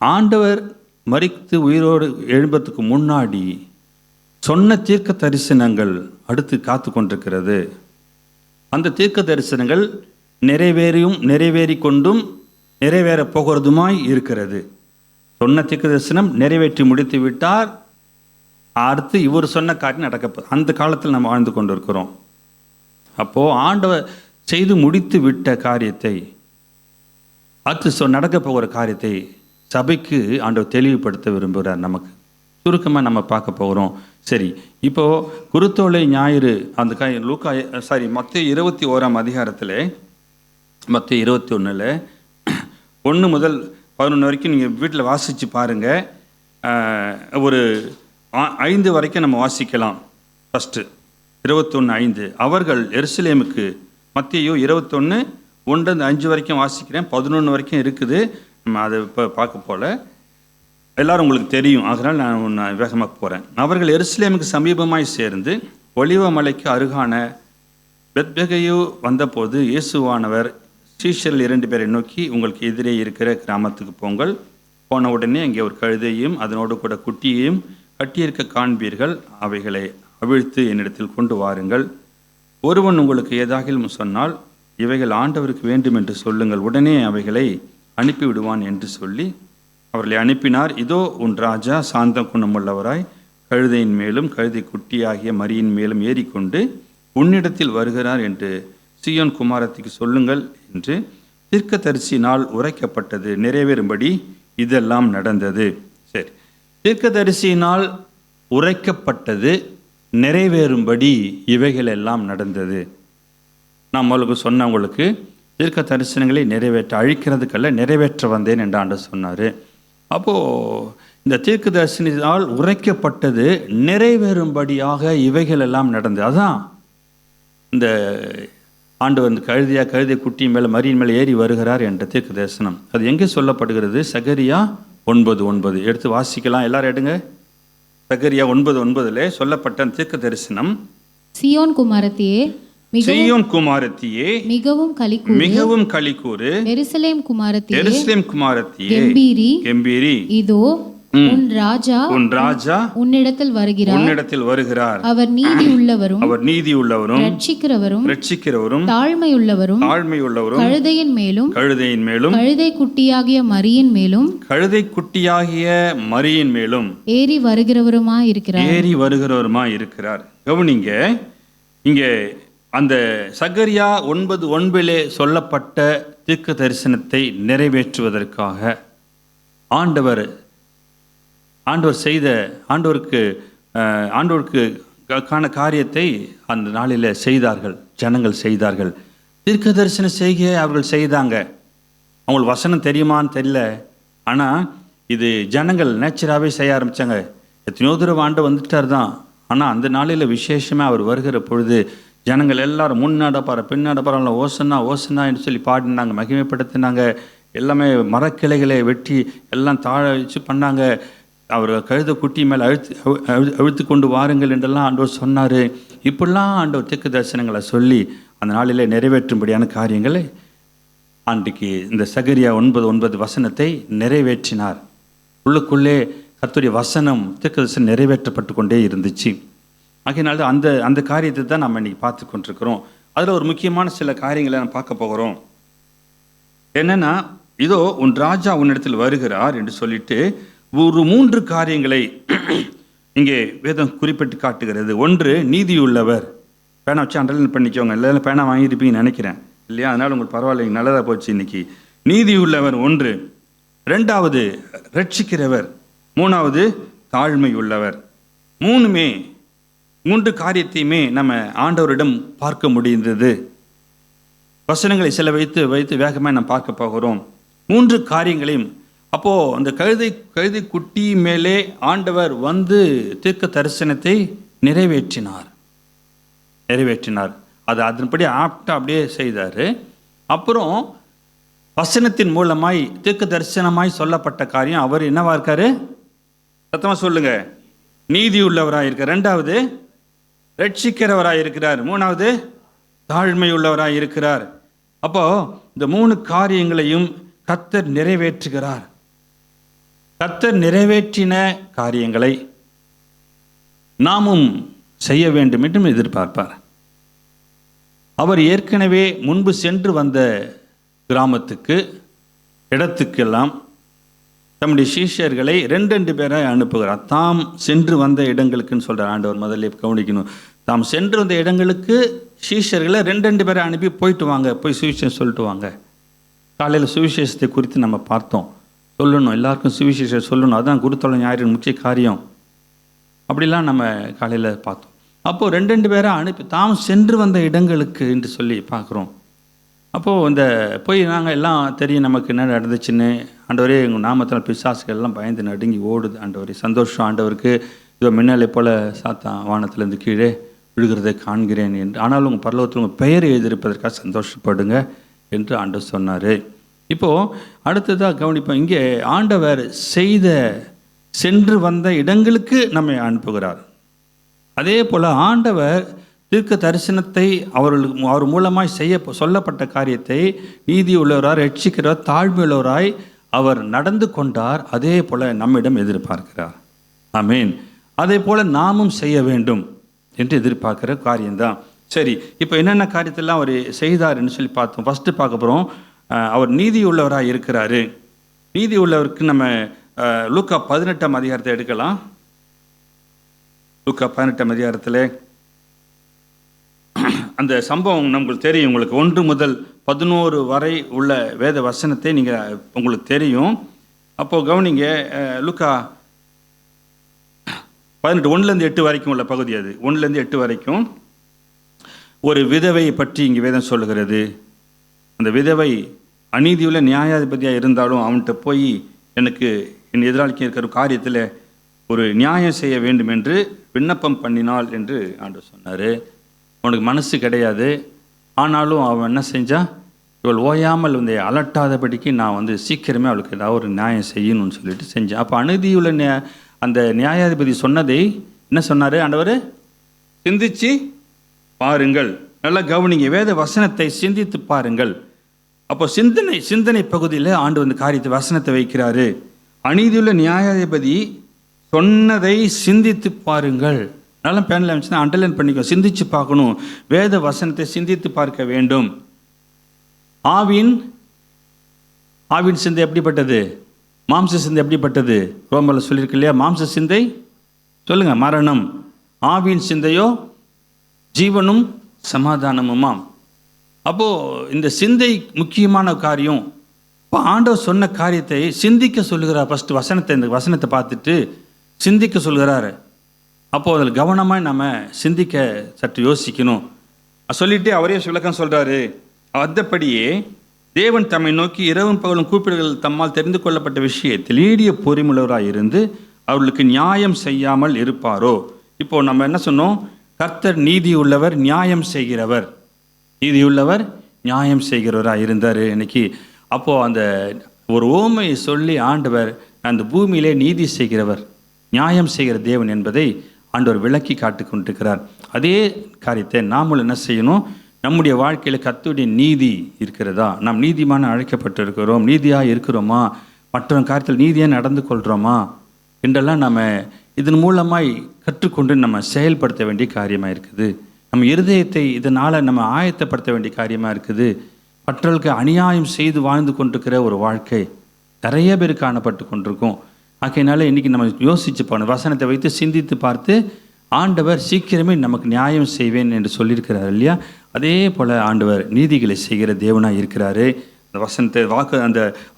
Speaker 4: ஆண்டவர் மரித்து உயிரோடு எழும்புறதுக்கு முன்னாடி சொன்ன தீர்க்க தரிசனங்கள் அடுத்து காத்து கொண்டிருக்கிறது. அந்த தீர்க்க தரிசனங்கள் நிறைவேறி கொண்டும் நிறைவேறப் போகிறதுமாய் இருக்கிறது. சொன்ன தீர்க்க தரிசனம் நிறைவேற்றி முடித்து விட்டார். அடுத்து இவர் சொன்ன காரியம் நடக்கப்போகுது. அந்த காலத்தில் நம்ம வாழ்ந்து கொண்டு இருக்கிறோம். அப்போது ஆண்டவர் செய்து முடித்து விட்ட காரியத்தை, அடுத்து நடக்க போகிற காரியத்தை சபைக்கு ஆண்டவர் தெளிவுபடுத்த விரும்புகிறார். நமக்கு சுருக்கமாக நம்ம பார்க்க போகிறோம். சரி, இப்போது குருத்தோலை ஞாயிறு அந்த மத்தேயு 21 அதிகாரத்தில், மத்தேயு 21 1 முதல் 11 வரைக்கும் நீங்கள் வீட்டில் வாசித்து பாருங்கள். ஒரு 5 வரைக்கும் நம்ம வாசிக்கலாம். ஃபஸ்ட்டு 21:5 அவர்கள் எருசலேமுக்கு, மத்தேயு 21 1-5 வரைக்கும் வாசிக்கிறேன். 11 வரைக்கும் இருக்குது. நம்ம அதை இப்போ பார்க்க போல எல்லாரும் உங்களுக்கு தெரியும், அதனால் நான் வேகமாக போகிறேன். அவர்கள் எருசலேமுக்கு சமீபமாய் சேர்ந்து ஒலிவ மலைக்கு அருகான பெத்பகேயு வந்தபோது இயேசுவானவர் சீஷர்கள் 2 பேரை நோக்கி, உங்களுக்கு எதிரே இருக்கிற கிராமத்துக்கு போங்கள். போன உடனே அங்கே ஒரு கழுதையும் அதனோடு கூட குட்டியையும் கட்டியிருக்க காண்பீர்கள். அவைகளை அவிழ்த்து என்னிடத்தில் கொண்டு வாருங்கள். ஒருவன் உங்களுக்கு ஏதாகிலும் சொன்னால் இவைகள் ஆண்டவருக்கு வேண்டும் என்று சொல்லுங்கள், உடனே அவைகளை அனுப்பிவிடுவான் என்று சொல்லி அவர்களை அனுப்பினார். இதோ உன் ராஜா சாந்த குணமுள்ளவராய் கழுதையின் மேலும் கழுதை குட்டியாகிய மரியின் மேலும் ஏறிக்கொண்டு உன்னிடத்தில் வருகிறார் என்று சீயோன் குமாரத்திக்கு சொல்லுங்கள் என்று தீர்க்கதரிசியினால் உரைக்கப்பட்டது நிறைவேறும்படி இதெல்லாம் நடந்தது. சரி, தீர்க்கதரிசியினால் உரைக்கப்பட்டது நிறைவேறும்படி இவைகள் எல்லாம் நடந்தது. நான் உங்களுக்கு சொன்னவங்களுக்கு தீர்க்க தரிசனங்களை நிறைவேற்ற, அழிக்கிறதுக்கல்ல நிறைவேற்ற வந்தேன் என்று ஆண்டவர் சொன்னார். அப்போது இந்த தீர்க்க தரிசனத்தால் உரைக்கப்பட்டது நிறைவேறும்படியாக இவைகள் எல்லாம் நடந்தது. அதுதான் இந்த ஆண்டவர் இந்த கழுதை குட்டி மேலே மரியின் மேலே ஏறி வருகிறார் என்ற தீர்க்க தரிசனம். அது எங்கே சொல்லப்படுகிறது? சகரியா 9:9 எடுத்து வாசிக்கலாம். எல்லாரும் எடுங்க. சகரியா 9:9 சொல்லப்பட்ட தீர்க்க தரிசனம்,
Speaker 2: சீயோன் குமாரத்தியே மிகவும் களிக்கூறு, எருசலேம் குமாரத்தியே கெம்பீரி, இதோ உன் ராஜா உன்னிடத்தில் வருகிறார். அவர் நீதி உள்ளவரும் இரட்சிக்கிறவரும் தாழ்மையுள்ளவரும் கழுதையின் மேலும் கழுதை குட்டியாகிய மரியின் மேலும் ஏறி வருகிறவருமாய் இருக்கிறார்.
Speaker 4: கவனிங்க, இங்கே அந்த சகரியா 9:9 சொல்லப்பட்ட தீர்க்க தரிசனத்தை நிறைவேற்றுவதற்காக ஆண்டவருக்கு காண காரியத்தை அந்த நாளில் செய்தார்கள், ஜனங்கள் செய்தார்கள். தீர்க்க தரிசன செய்கையை அவர்கள் செய்தாங்க. அவங்களுக்கு வசனம் தெரியுமான்னு தெரியல, ஆனால் இது ஜனங்கள் நேச்சராகவே செய்ய ஆரம்பித்தாங்க. எத்தனையோ தூரம் ஆண்டு வந்துட்டார் தான், ஆனால் அந்த நாளில் விசேஷமாக அவர் வருகிற பொழுது ஜனங்கள் எல்லாரும் முன்னாடப்பார பின்னாடப்பார ஓசனா என்று சொல்லி பாடினாங்க, மகிமைப்படுத்தினாங்க. எல்லாமே மரக்கிளைகளை வெட்டி எல்லாம் தாழ வச்சு பண்ணாங்க. அவர் கழுத குட்டி மேலே அழுத்து கொண்டு வாருங்கள் என்றெல்லாம் ஆண்டவர் சொன்னார். இப்படிலாம் ஆண்டவர் தீர்க்க தரிசனங்களை சொல்லி அந்த நாளில் நிறைவேற்றும்படியான காரியங்களை அன்றைக்கு இந்த சகரியா 9:9 வசனத்தை நிறைவேற்றினார். உள்ளுக்குள்ளே கர்த்தருடைய வசனம் தீர்க்க தரிசனம் நிறைவேற்றப்பட்டு கொண்டே இருந்துச்சு. ஆகையினால அந்த காரியத்தை தான் நம்ம இன்னைக்கு பார்த்து கொண்டிருக்கிறோம். அதில் ஒரு முக்கியமான சில காரியங்களை நம்ம பார்க்க போகிறோம். என்னன்னா, இதோ உன் ராஜா உன்னிடத்தில் வருகிறார் என்று சொல்லிட்டு ஒரு 3 காரியங்களை
Speaker 2: இங்கே வேதம் குறிப்பிட்டு காட்டுகிறது. ஒன்று, நீதியுள்ளவர். பேனா வச்சு அண்டர்லைன் பண்ணிக்கோங்க, இல்லை பேனா வாங்கியிருப்பீங்கன்னு நினைக்கிறேன் இல்லையா? அதனால் உங்களுக்கு பரவாயில்ல, நல்லதாக போச்சு இன்னைக்கு. நீதியுள்ளவர் ஒன்று. ரெண்டாவது, ரட்சிக்கிறவர். மூணாவது, தாழ்மை உள்ளவர். மூன்று காரியத்தையுமே நம்ம ஆண்டவரிடம் பார்க்க முடிந்தது. வசனங்களை சில வைத்து வேகமாக நம்ம பார்க்க போகிறோம். 3 காரியங்களையும். அப்போது அந்த கழுதை குட்டி மேலே ஆண்டவர் வந்து தீர்க்க தரிசனத்தை நிறைவேற்றினார். அது அதன்படி ஆப்டாக அப்படியே செய்தார். அப்புறம் வசனத்தின் மூலமாய் தீர்க்க தரிசனமாய் சொல்லப்பட்ட காரியம், அவர் என்னவா இருக்காரு? சத்தமாக சொல்லுங்க. நீதி உள்ளவராக இருக்கார். ரெண்டாவது, ரட்சிக்கிறவராக இருக்கிறார். மூணாவது, தாழ்மை உள்ளவராக இருக்கிறார். அப்போ இந்த 3 காரியங்களையும் கர்த்தர் நிறைவேற்றுகிறார். கர்த்தர் நிறைவேற்றின காரியங்களை நாமும் செய்ய வேண்டும் என்றும் எதிர்பார்ப்பார். அவர் ஏற்கனவே முன்பு சென்று வந்த கிராமத்துக்கு, இடத்துக்கெல்லாம் தம்முடைய சீஷர்களை 2 பேரை அனுப்புகிறார். தாம் சென்று வந்த இடங்களுக்குன்னு சொல்கிறார் ஆண்டவர். முதல்ல கவனிக்கணும், தாம் சென்று வந்த இடங்களுக்கு சீஷர்களை 2 பேரை அனுப்பி போயிட்டு வாங்க, போய் சுவிசேஷம் சொல்லிட்டு வாங்க. காலையில் சுவிசேஷத்தை குறித்து நம்ம பார்த்தோம். சொல்லணும், எல்லாருக்கும் சுவிசேஷம் சொல்லணும், அதுதான் குருத்தோலை ஞாயிறின் முக்கிய காரியம். அப்படிலாம் நம்ம காலையில் பார்த்தோம். அப்போது 2 பேரை அனுப்பி தாம் சென்று வந்த இடங்களுக்கு என்று சொல்லி பார்க்குறோம். அப்போது இந்த போய் நாங்கள் எல்லாம் தெரியும் நமக்கு என்ன நடந்துச்சுன்னு. ஆண்டவரே, எங்கள் நாமத்தில் பிசாசுகள் எல்லாம் பயந்து நடுங்கி ஓடுது. ஆண்டவரே, சந்தோஷம் ஆண்டவருக்கு. இதோ மின்னலை போல் சாத்தான் வானத்திலேருந்து கீழே விழுகிறதை காண்கிறேன் என்று. ஆனாலும் உங்கள் பரலோகத்தில் உங்கள் பெயர் எழுதியிருப்பதற்காக சந்தோஷப்படுங்க என்று ஆண்டவர் சொன்னார். இப்போது அடுத்ததாக கவனிப்போம். இங்கே ஆண்டவர் சென்று வந்த இடங்களுக்கு நம்மை அனுப்புகிறார். அதே போல் ஆண்டவர் தீர்க்க தரிசனத்தை அவர் மூலமாய் சொல்லப்பட்ட காரியத்தை நீதி உள்ளவராய், ரட்சிக்கிறவர், தாழ்மை உள்ளவராய் அவர் நடந்து கொண்டார். அதே போல் நம்மிடம் எதிர்பார்க்கிறார். ஆமீன். அதே போல் நாமும் செய்ய வேண்டும் என்று எதிர்பார்க்கிற காரியம்தான். சரி, இப்போ என்னென்ன காரியத்தெல்லாம் அவர் செய்தார்ன்னு சொல்லி பார்த்தோம். ஃபஸ்ட்டு பார்க்க போகிறோம், அவர் நீதி உள்ளவராக இருக்கிறாரு. நீதி உள்ளவருக்கு நம்ம லூக்கா 18ஆம் அதிகாரத்தை எடுக்கலாம். லூக்கா 18ஆம் அதிகாரத்தில் அந்த சம்பவம் நம்மளுக்கு தெரியும். உங்களுக்கு 1 முதல் 11 வரை உள்ள வேத வசனத்தை நீங்கள் உங்களுக்கு தெரியும். அப்போது கவனிங்க, லூக்கா 18 1லேருந்து 8 வரைக்கும் உள்ள பகுதி. அது 1லேருந்து 8 வரைக்கும் ஒரு விதவையை பற்றி இங்கே வேதம் சொல்லுகிறது. அந்த விதவை அநீதியுள்ள நியாயாதிபதியாக இருந்தாலும் அவன்கிட்ட போய் எனக்கு என் எதிராளிக்கு இருக்கிற காரியத்தில் ஒரு நியாயம் செய்ய வேண்டும் என்று விண்ணப்பம் பண்ணினாள் என்று ஆண்டவர் சொன்னார். அவனுக்கு மனசு கிடையாது. ஆனாலும் அவன் என்ன செஞ்சான், இவள் ஓயாமல் வந்து அலட்டாதபடிக்கு நான் சீக்கிரமே அவளுக்கு ஏதாவது ஒரு நியாயம் செய்யணும்னு சொல்லிட்டு செஞ்சேன். அப்போ அநீதியுள்ள அந்த நியாயாதிபதி சொன்னதை என்ன சொன்னார் ஆண்டவர்? சிந்திச்சு பாருங்கள். நல்லா கவனிங்க, வேத வசனத்தை சிந்தித்து பாருங்கள். அப்போ சிந்தனை பகுதியில் ஆண்டு காரியத்தை வசனத்தை வைக்கிறாரு. அநீதியுள்ள நியாயாதிபதி சொன்னதை சிந்தித்து பாருங்கள். நல்லா பேனில் இருந்துச்சுன்னா அண்டர்லைன் பண்ணிக்கோ. சிந்திச்சு பார்க்கணும், வேத வசனத்தை சிந்தித்து பார்க்க வேண்டும். ஆவின் சிந்தை எப்படிப்பட்டது? மாம்ச சிந்தை எப்படிப்பட்டது? ரோமரில் சொல்லியிருக்கு இல்லையா? மாம்ச சிந்தை சொல்லுங்க மரணம், ஆவின் சிந்தையோ ஜீவனும் சமாதானமுமாம். அப்போது இந்த சிந்தை முக்கியமான காரியம். இப்போ ஆண்டவர் சொன்ன காரியத்தை சிந்திக்க சொல்லுகிறார். ஃபஸ்ட்டு இந்த வசனத்தை பார்த்துட்டு சிந்திக்க சொல்கிறார். அப்போது அதில் கவனமாக நம்ம சிந்திக்க சற்று யோசிக்கணும். சொல்லிவிட்டு அவரே விளக்கம் சொல்கிறாரு. அந்தப்படியே தேவன் தம்மை நோக்கி இரவும் பகலும் கூப்பிடுகள் தம்மால் தெரிந்து கொள்ளப்பட்ட விஷயத்தில் நீடிய பொறுமையுள்ளவராக இருந்து அவர்களுக்கு நியாயம் செய்யாமல் இருப்பாரோ. இப்போது நம்ம என்ன சொன்னோம்? கர்த்தர் நீதி உள்ளவர், நியாயம் செய்கிறவர். நீதியுள்ளவர், நியாயம் செய்கிறவராக இருந்தார் இன்னைக்கு. அப்போது அந்த ஒரு ஓமையை சொல்லி ஆண்டவர் அந்த பூமியிலே நீதி செய்கிறவர், நியாயம் செய்கிற தேவன் என்பதை ஆண்டவர் விளக்கி காட்டி கொண்டிருக்கிறார். அதே காரியத்தை நாமளும் என்ன செய்யணும்? நம்முடைய வாழ்க்கையில் கர்த்தருடைய நீதி இருக்கிறதா? நாம் நீதிமான அழைக்கப்பட்டு இருக்கிறோம், நீதியாக இருக்கிறோமா, மற்றவங்க காரியத்தில் நீதியாக நடந்து கொள்கிறோமா என்றெல்லாம் நம்ம இதன் மூலமாய் கற்றுக்கொண்டு நம்ம செயல்படுத்த வேண்டிய காரியமாக இருக்குது. நம்ம இருதயத்தை இதனால் நம்ம ஆயத்தப்படுத்த வேண்டிய காரியமாக இருக்குது. மற்றவர்களுக்கு அநியாயம் செய்து வாழ்ந்து கொண்டிருக்கிற ஒரு வாழ்க்கை நிறைய பேர் காணப்பட்டு கொண்டிருக்கோம். ஆகையினால இன்றைக்கி நம்ம யோசித்து போகணும், வசனத்தை வைத்து சிந்தித்து பார்த்து ஆண்டவர் சீக்கிரமே நமக்கு நியாயம் செய்வேன் என்று சொல்லியிருக்கிறார் இல்லையா? அதே போல் ஆண்டவர் நீதிகளை செய்கிற தேவனாக இருக்கிறாரு. அந்த வசனத்தை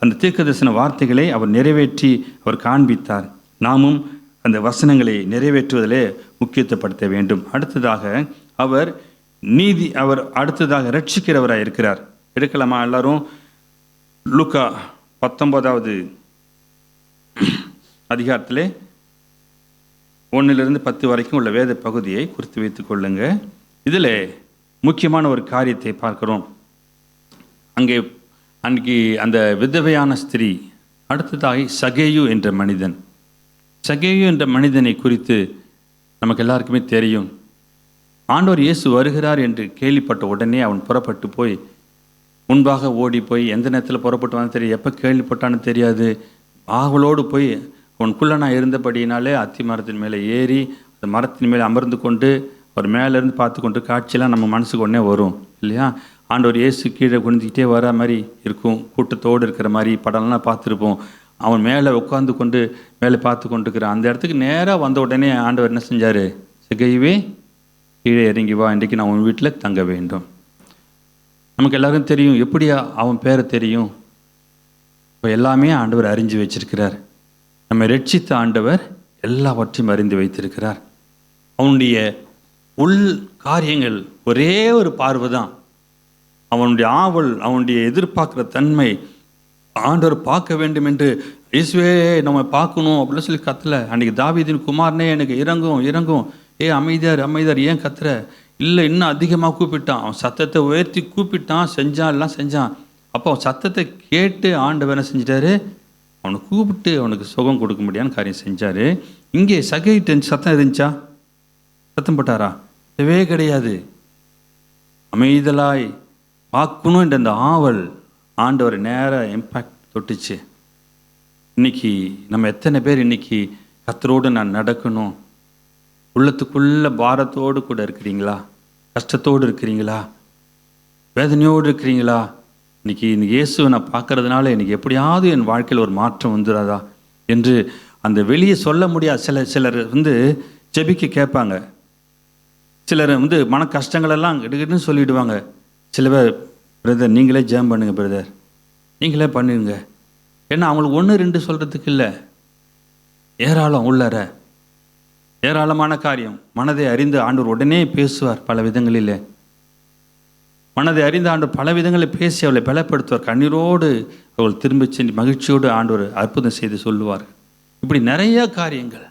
Speaker 2: அந்த தீர்க்கதரிசன வார்த்தைகளை அவர் நிறைவேற்றி அவர் காண்பித்தார். நாமும் அந்த வசனங்களை நிறைவேற்றுவதிலே முக்கியத்துவப்படுத்த வேண்டும். அடுத்ததாக அவர் அடுத்ததாக ரட்சிக்கிறவராக இருக்கிறார். எடுக்கலாமா எல்லாரும்? லூக்கா 19வது அதிகாரத்திலே 1 to 10 வரைக்கும் உள்ள வேத பகுதியை குறித்து வைத்துக் கொள்ளுங்க. இதில் முக்கியமான ஒரு காரியத்தை பார்க்கிறோம். அன்றைக்கு அந்த விதவையான ஸ்திரீ, அடுத்ததாகி சகேயு என்ற மனிதன். சகேயு என்ற மனிதனை குறித்து நமக்கு எல்லாருக்குமே தெரியும். ஆண்டவர் இயேசு வருகிறார் என்று கேள்விப்பட்ட உடனே அவன் புறப்பட்டு போய் முன்பாக ஓடி போய், எந்த நேரத்தில் புறப்பட்டு வந்து தெரியும், எப்போ கேள்விப்பட்டான்னு தெரியாது, ஆவலோடு போய் அவன் குள்ளனாக இருந்தபடியினாலே அத்தி மரத்தின் மேலே ஏறி அந்த மரத்தின் மேலே அமர்ந்து கொண்டு அவர் மேலேருந்து பார்த்து கொண்டு காட்சியெல்லாம் நம்ம மனசுக்கு உடனே வரும் இல்லையா? ஆண்டவர் இயேசு கீழே குனிஞ்சிக்கிட்டே வர மாதிரி இருக்கும், கூட்டத்தோடு இருக்கிற மாதிரி படம்லாம் பார்த்துருப்போம். அவன் மேலே உட்காந்து கொண்டு மேலே பார்த்து கொண்டு இருக்கிறான். அந்த இடத்துக்கு நேராக வந்த உடனே ஆண்டவர் என்ன செஞ்சார்? சகேயுவே கீழே இறங்கி வா, இன்றைக்கு நான் உன் வீட்டில் தங்க வேண்டும். நமக்கு எல்லாருக்கும் தெரியும், எப்படியா அவன் பேரை தெரியும்? இப்போ எல்லாமே ஆண்டவர் அறிஞ்சு வச்சிருக்கிறார். நம்மை ரட்சித்த ஆண்டவர் எல்லாவற்றையும் அறிந்து வைத்திருக்கிறார். அவனுடைய உள் காரியங்கள் ஒரே ஒரு பார்வை தான். அவனுடைய ஆவல், அவனுடைய எதிர்பார்க்குற தன்மை, ஆண்டவர் பார்க்க வேண்டும் என்று, இயேசுவே நம்ம பார்க்கணும் அப்படின்னு சொல்லி கத்தலை. அன்றைக்கி தாவீதின் குமாரனே எனக்கு இறங்கும் இறங்கும், அமைதியார் அமைதியார், ஏன் கத்துற? இல்லை, இன்னும் அதிகமாக கூப்பிட்டான். அவன் சத்தத்தை உயர்த்தி கூப்பிட்டான், செஞ்சான், எல்லாம் செஞ்சான். அப்போ அவன் சத்தத்தை கேட்டு ஆண்டவர் என்ன செஞ்சிட்டாரு? அவனை கூப்பிட்டு அவனுக்கு சுகம் கொடுக்க முடியான்னு காரியம் செஞ்சார். இங்கே சகைட்டு சத்தம் இருந்துச்சா? சத்தம் போட்டாரா? தேவே கிடையாது. அமைதலாய் பார்க்கணும் என்ற அந்த ஆவல் ஆண்டவர் நேராக இம்பேக்ட் தொட்டுச்சு. இன்னைக்கு நம்ம எத்தனை பேர் இன்னைக்கு கர்த்தரோடு நான் நடக்கணும், உள்ளத்துக்குள்ள பாரத்தோடு கூட இருக்கிறீங்களா? கஷ்டத்தோடு இருக்கிறீங்களா? வேதனையோடு இருக்கிறீங்களா? இன்னைக்கு இயேசுவை நான் பார்க்கறதுனால எனக்கு எப்படியாவது என் வாழ்க்கையில் ஒரு மாற்றம் வந்துடாதா என்று அந்த வெளியே சொல்ல முடியாது. சிலர் ஜெபிக்க கேட்பாங்க, சிலர் மன கஷ்டங்களெல்லாம் கிடுகிட்டுன்னு சொல்லிவிடுவாங்க. சில பேர், பிரதர் நீங்களே ஜெபம் பண்ணுங்க, பிரதர் நீங்களே பண்ணுங்க. ஏன்னா அவங்களுக்கு 1-2 சொல்கிறதுக்கு இல்லை, ஏராளம் உள்ளற ஏராளமான காரியம். மனதை அறிந்து ஆண்டவர் உடனே பேசுவார் பல விதங்களில். மனதை அறிந்த ஆண்டவர் பல விதங்களில் பேசி அவளை பலப்படுத்துவார். கண்ணீரோடு அவள் திரும்ப சென்று மகிழ்ச்சியோடு ஆண்டவர் அற்புதம் செய்து சொல்லுவார். இப்படி நிறைய காரியங்கள்.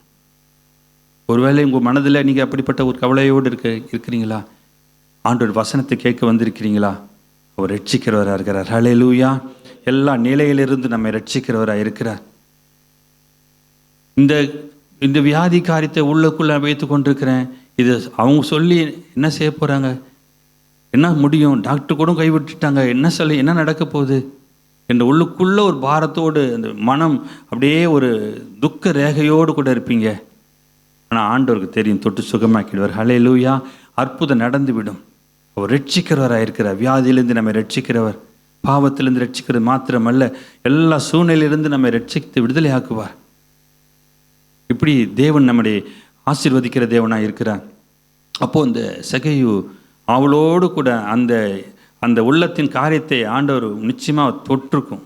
Speaker 2: ஒருவேளை உங்கள் மனதில் நீங்கள் அப்படிப்பட்ட ஒரு கவலையோடு இருக்கிறீங்களா? ஆண்டவர் வசனத்தை கேட்க வந்திருக்கிறீங்களா? அவர் ரட்சிக்கிறவராக இருக்கிறார். ஹல்லேலூயா. எல்லா நிலையிலிருந்து நம்மை ரட்சிக்கிறவராக இருக்கிறார். இந்த வியாதி காரியத்தை உள்ளுக்குள்ளே வைத்து கொண்டிருக்கிறேன், இது அவங்க சொல்லி என்ன செய்ய போகிறாங்க, என்ன முடியும், டாக்டர் கூட கைவிட்டுட்டாங்க, என்ன நடக்க போகுது என்ற உள்ளுக்குள்ள ஒரு பாரத்தோடு அந்த மனம் அப்படியே ஒரு துக்க ரேகையோடு கூட இருப்பீங்க. ஆனால் ஆண்டவருக்கு தெரியும், தொட்டு சுகமாக்கிடுவார். ஹல்லேலூயா. அற்புதம் நடந்துவிடும். அவர் ரட்சிக்கிறவராக இருக்கிறார். வியாதியிலிருந்து நம்மை ரட்சிக்கிறவர், பாவத்திலிருந்து ரட்சிக்கிறது மாத்திரமல்ல, எல்லா சூழ்நிலையிலிருந்து நம்மை ரட்சித்து விடுதலை ஆக்குவார். இப்படி தேவன் நம்முடைய ஆசீர்வதிக்கிற தேவனாக இருக்கிறார். அப்போது இந்த சகேயு அவளோடு கூட அந்த உள்ளத்தின் காரியத்தை ஆண்டவர் நிச்சயமாக தொற்றுக்கும்.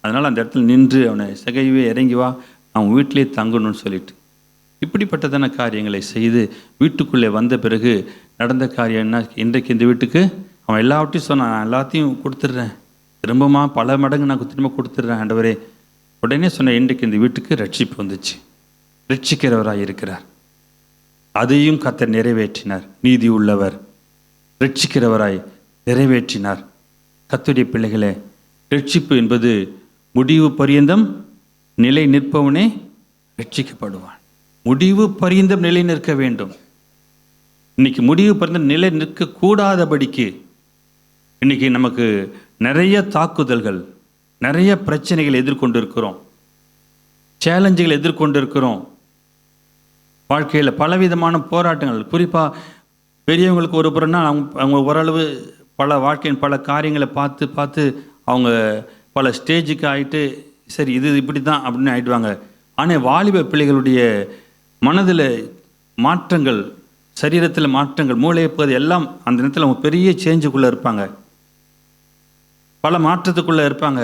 Speaker 2: அதனால் அந்த இடத்துல நின்று அவனை, சகேயுவே இறங்கி வா, அவன் வீட்டிலே தங்கணும்னு சொல்லிட்டு இப்படிப்பட்டதான காரியங்களை செய்து வீட்டுக்குள்ளே வந்த பிறகு நடந்த காரியம் என்ன? இன்றைக்கு இந்த வீட்டுக்கு அவன் எல்லாவற்றையும் சொன்னான், நான் எல்லாத்தையும் கொடுத்துட்றேன், திரும்பமா பல மடங்கு நான் திரும்ப கொடுத்துட்றேன் ஆண்டவரே. உடனே சொன்ன, இன்றைக்கு இந்த வீட்டுக்கு ரட்சிப்பு வந்துச்சு. ரட்சிக்கிறவராக இருக்கிறார். அதையும் கர்த்தர் நிறைவேற்றினார். நீதி உள்ளவர், ரட்சிக்கிறவராய் நிறைவேற்றினார். கர்த்தருடைய பிள்ளைகளே, ரட்சிப்பு என்பது முடிவு பரியந்தம் நிலை நிற்பவனே ரட்சிக்கப்படுவான். முடிவு பரியந்தம் நிலை நிற்க வேண்டும். இன்னைக்கு முடிவு பரியந்தம் நிலை நிற்கக்கூடாதபடிக்கு இன்னைக்கு நமக்கு நிறைய தாக்குதல்கள், நிறைய பிரச்சனைகள் எதிர்கொண்டு இருக்கிறோம், சேலஞ்சுகள் எதிர்கொண்டு இருக்கிறோம். வாழ்க்கையில் பலவிதமான போராட்டங்கள், குறிப்பாக பெரியவங்களுக்கு ஒரு புறம்னா அவங்க ஓரளவு பல வாழ்க்கையின் பல காரியங்களை பார்த்து அவங்க பல ஸ்டேஜுக்கு ஆகிட்டு, சரி இது இப்படி தான் அப்படின்னு ஆகிடுவாங்க. ஆனால் வாலிப பிள்ளைகளுடைய மனதில் மாற்றங்கள், சரீரத்தில் மாற்றங்கள், மூளை எப்போது எல்லாம் அந்த நேரத்தில் அவங்க பெரிய சேஞ்சுக்குள்ளே இருப்பாங்க, பல மாற்றத்துக்குள்ளே இருப்பாங்க.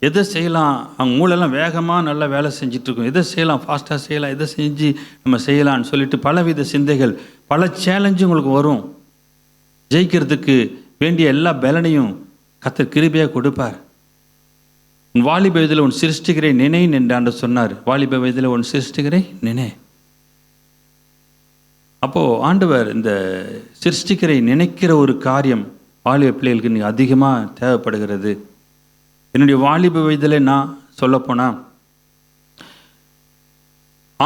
Speaker 2: எதை செய்யலாம், அவங்க மூளைலாம் வேகமாக நல்லா வேலை செஞ்சிட்ருக்கோம். எதை செய்யலாம், ஃபாஸ்ட்டாக செய்யலாம், எதை செஞ்சு நம்ம செய்யலான்னு சொல்லிட்டு பலவித சிந்தைகள், பல சேலஞ்சு உங்களுக்கு வரும். ஜெயிக்கிறதுக்கு வேண்டிய எல்லா பலனையும் கர்த்தர் கிருபையாக கொடுப்பார். உன் வாலிப வயதில் உன் சிருஷ்டிகரை நினை என்று சொன்னார். வாலிப வயதில் உன் சிருஷ்டிகரை நினை. அப்போது ஆண்டவர் இந்த சிருஷ்டிகரை நினைக்கிற ஒரு காரியம் வாலிப பிள்ளைகளுக்கு இன்னைக்கு அதிகமாக தேவைப்படுகிறது. என்னுடைய வாலிப வயதில் நான் சொல்லப்போனால்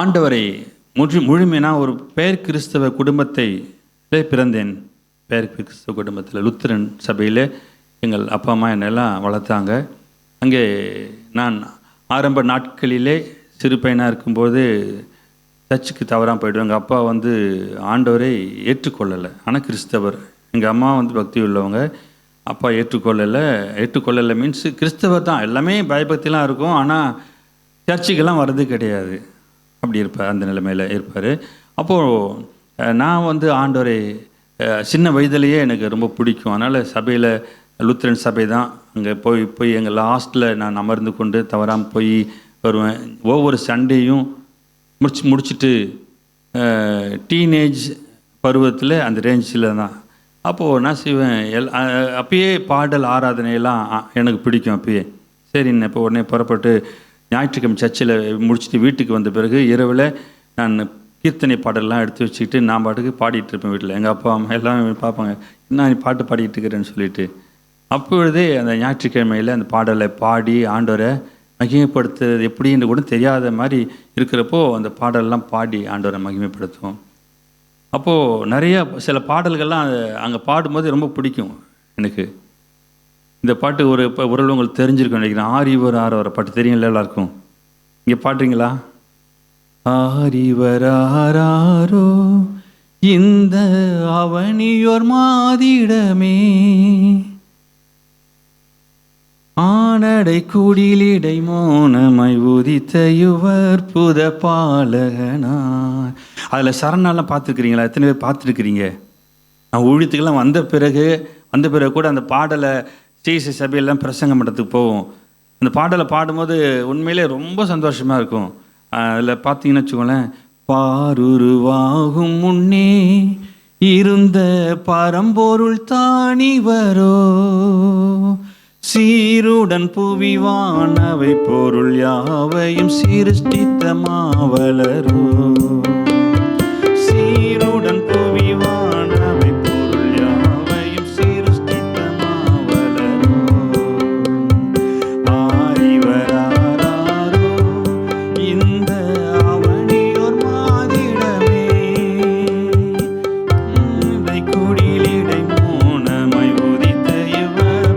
Speaker 2: ஆண்டவரை முழுமையாக ஒரு பெயர் கிறிஸ்தவ குடும்பத்தை பிறந்தேன். பெயர் கிறிஸ்தவ குடும்பத்தில் லுத்திரன் சபையில் எங்கள் அப்பா அம்மா என்னெல்லாம் வளர்த்தாங்க. அங்கே நான் ஆரம்ப நாட்களிலே சிறு பையனாக இருக்கும்போது சர்ச்சுக்கு தவறாக போய்டுவேன். எங்கள் அப்பா ஆண்டவரை ஏற்றுக்கொள்ளலை, ஆனால் கிறிஸ்தவர். எங்கள் அம்மா பக்தி உள்ளவங்க, அப்பா ஏற்றுக்கொள்ளலை மீன்ஸ் கிறிஸ்தவர் தான், எல்லாமே பயபக்திலாம் இருக்கும், ஆனால் சர்ச்சுக்கெல்லாம் வர்றது கிடையாது. அப்படி இருப்பார், அந்த நிலைமையில் இருப்பார். அப்போது நான் ஆண்டவரை சின்ன வயதிலேயே எனக்கு ரொம்ப பிடிக்கும். அதனால் சபையில் லுத்திரன் சபை தான், அங்கே போய் எங்கள் லாஸ்ட்டில் நான் அமர்ந்து கொண்டு தவறாமல் போய் வருவேன். ஒவ்வொரு சண்டேயும் முடிச்சுட்டு டீனேஜ் பருவத்தில் அந்த ரேஞ்சில் தான். அப்போது நான் செய்வேன், அப்பயே பாடல் ஆராதனையெல்லாம் எனக்கு பிடிக்கும் அப்பயே. சரிண்ணே, இப்போ உடனே புறப்பட்டு ஞாயிற்றுக்கிழமை சர்ச்சில் முடிச்சுட்டு வீட்டுக்கு வந்த பிறகு இரவில் நான் கீர்த்தனை பாடலாம் எடுத்து வச்சுக்கிட்டு நான் பாட்டுக்கு பாடிட்டு இருப்பேன் வீட்டில். எங்கள் அப்பா அம்மா எல்லாம் பார்ப்பாங்க, என்ன நீ பாட்டு பாடிட்டு இருக்கிறேன்னு சொல்லிட்டு. அப்பொழுதே அந்த ஞாயிற்றுக்கிழமையில் அந்த பாடலை பாடி ஆண்டவரை மகிமைப்படுத்துறது எப்படின்னு கூட தெரியாத மாதிரி இருக்கிறப்போ அந்த பாடலெல்லாம் பாடி ஆண்டவரை மகிமைப்படுத்துவோம். அப்போது நிறைய சில பாடல்கள்லாம் அங்கே பாடும்போது ரொம்ப பிடிக்கும் எனக்கு. இந்த பாட்டு இப்போ உறவு உங்களுக்கு தெரிஞ்சிருக்கும் நினைக்கிறேன். ஆரிவர் ஆரவர பாட்டு தெரியும்ல எல்லாருக்கும். இங்கே பாடுறீங்களா? ஆரிவராரோ இந்த அவனியோர் மாதிடமே, ஆனடை குடிலிடை மோனமாய் உதித்த யுவர் புத பாலகனார். அதில் சரணெல்லாம் பார்த்துருக்குறீங்களா? எத்தனை பேர் பார்த்துருக்குறீங்க? நான் ஊழியத்துக்கெல்லாம் வந்த பிறகு கூட அந்த பாடலை ஸ்ரீ சபையெல்லாம் பிரசங்கம் பண்ணுறதுக்கு போவோம். அந்த பாடலை பாடும்போது உண்மையிலே ரொம்ப சந்தோஷமாக இருக்கும். அதில் பார்த்தீங்கன்னு வச்சுக்கோங்களேன், பாருருவாகும் முன்னே இருந்த பரம்பொருள் தானிவரோ, சீருடன் புவிவானவை பொருள் யாவையும் சிருஷ்டித்த மாவலரோ, சீருடன் புவிவானவை பொருள் யாவையும் சிருஷ்டித்த மாவலரோ, ஆரிவராரோ இந்த அவனியோர் மாதிடமே, குடிலிடை மோனமை உதித்த இவர்.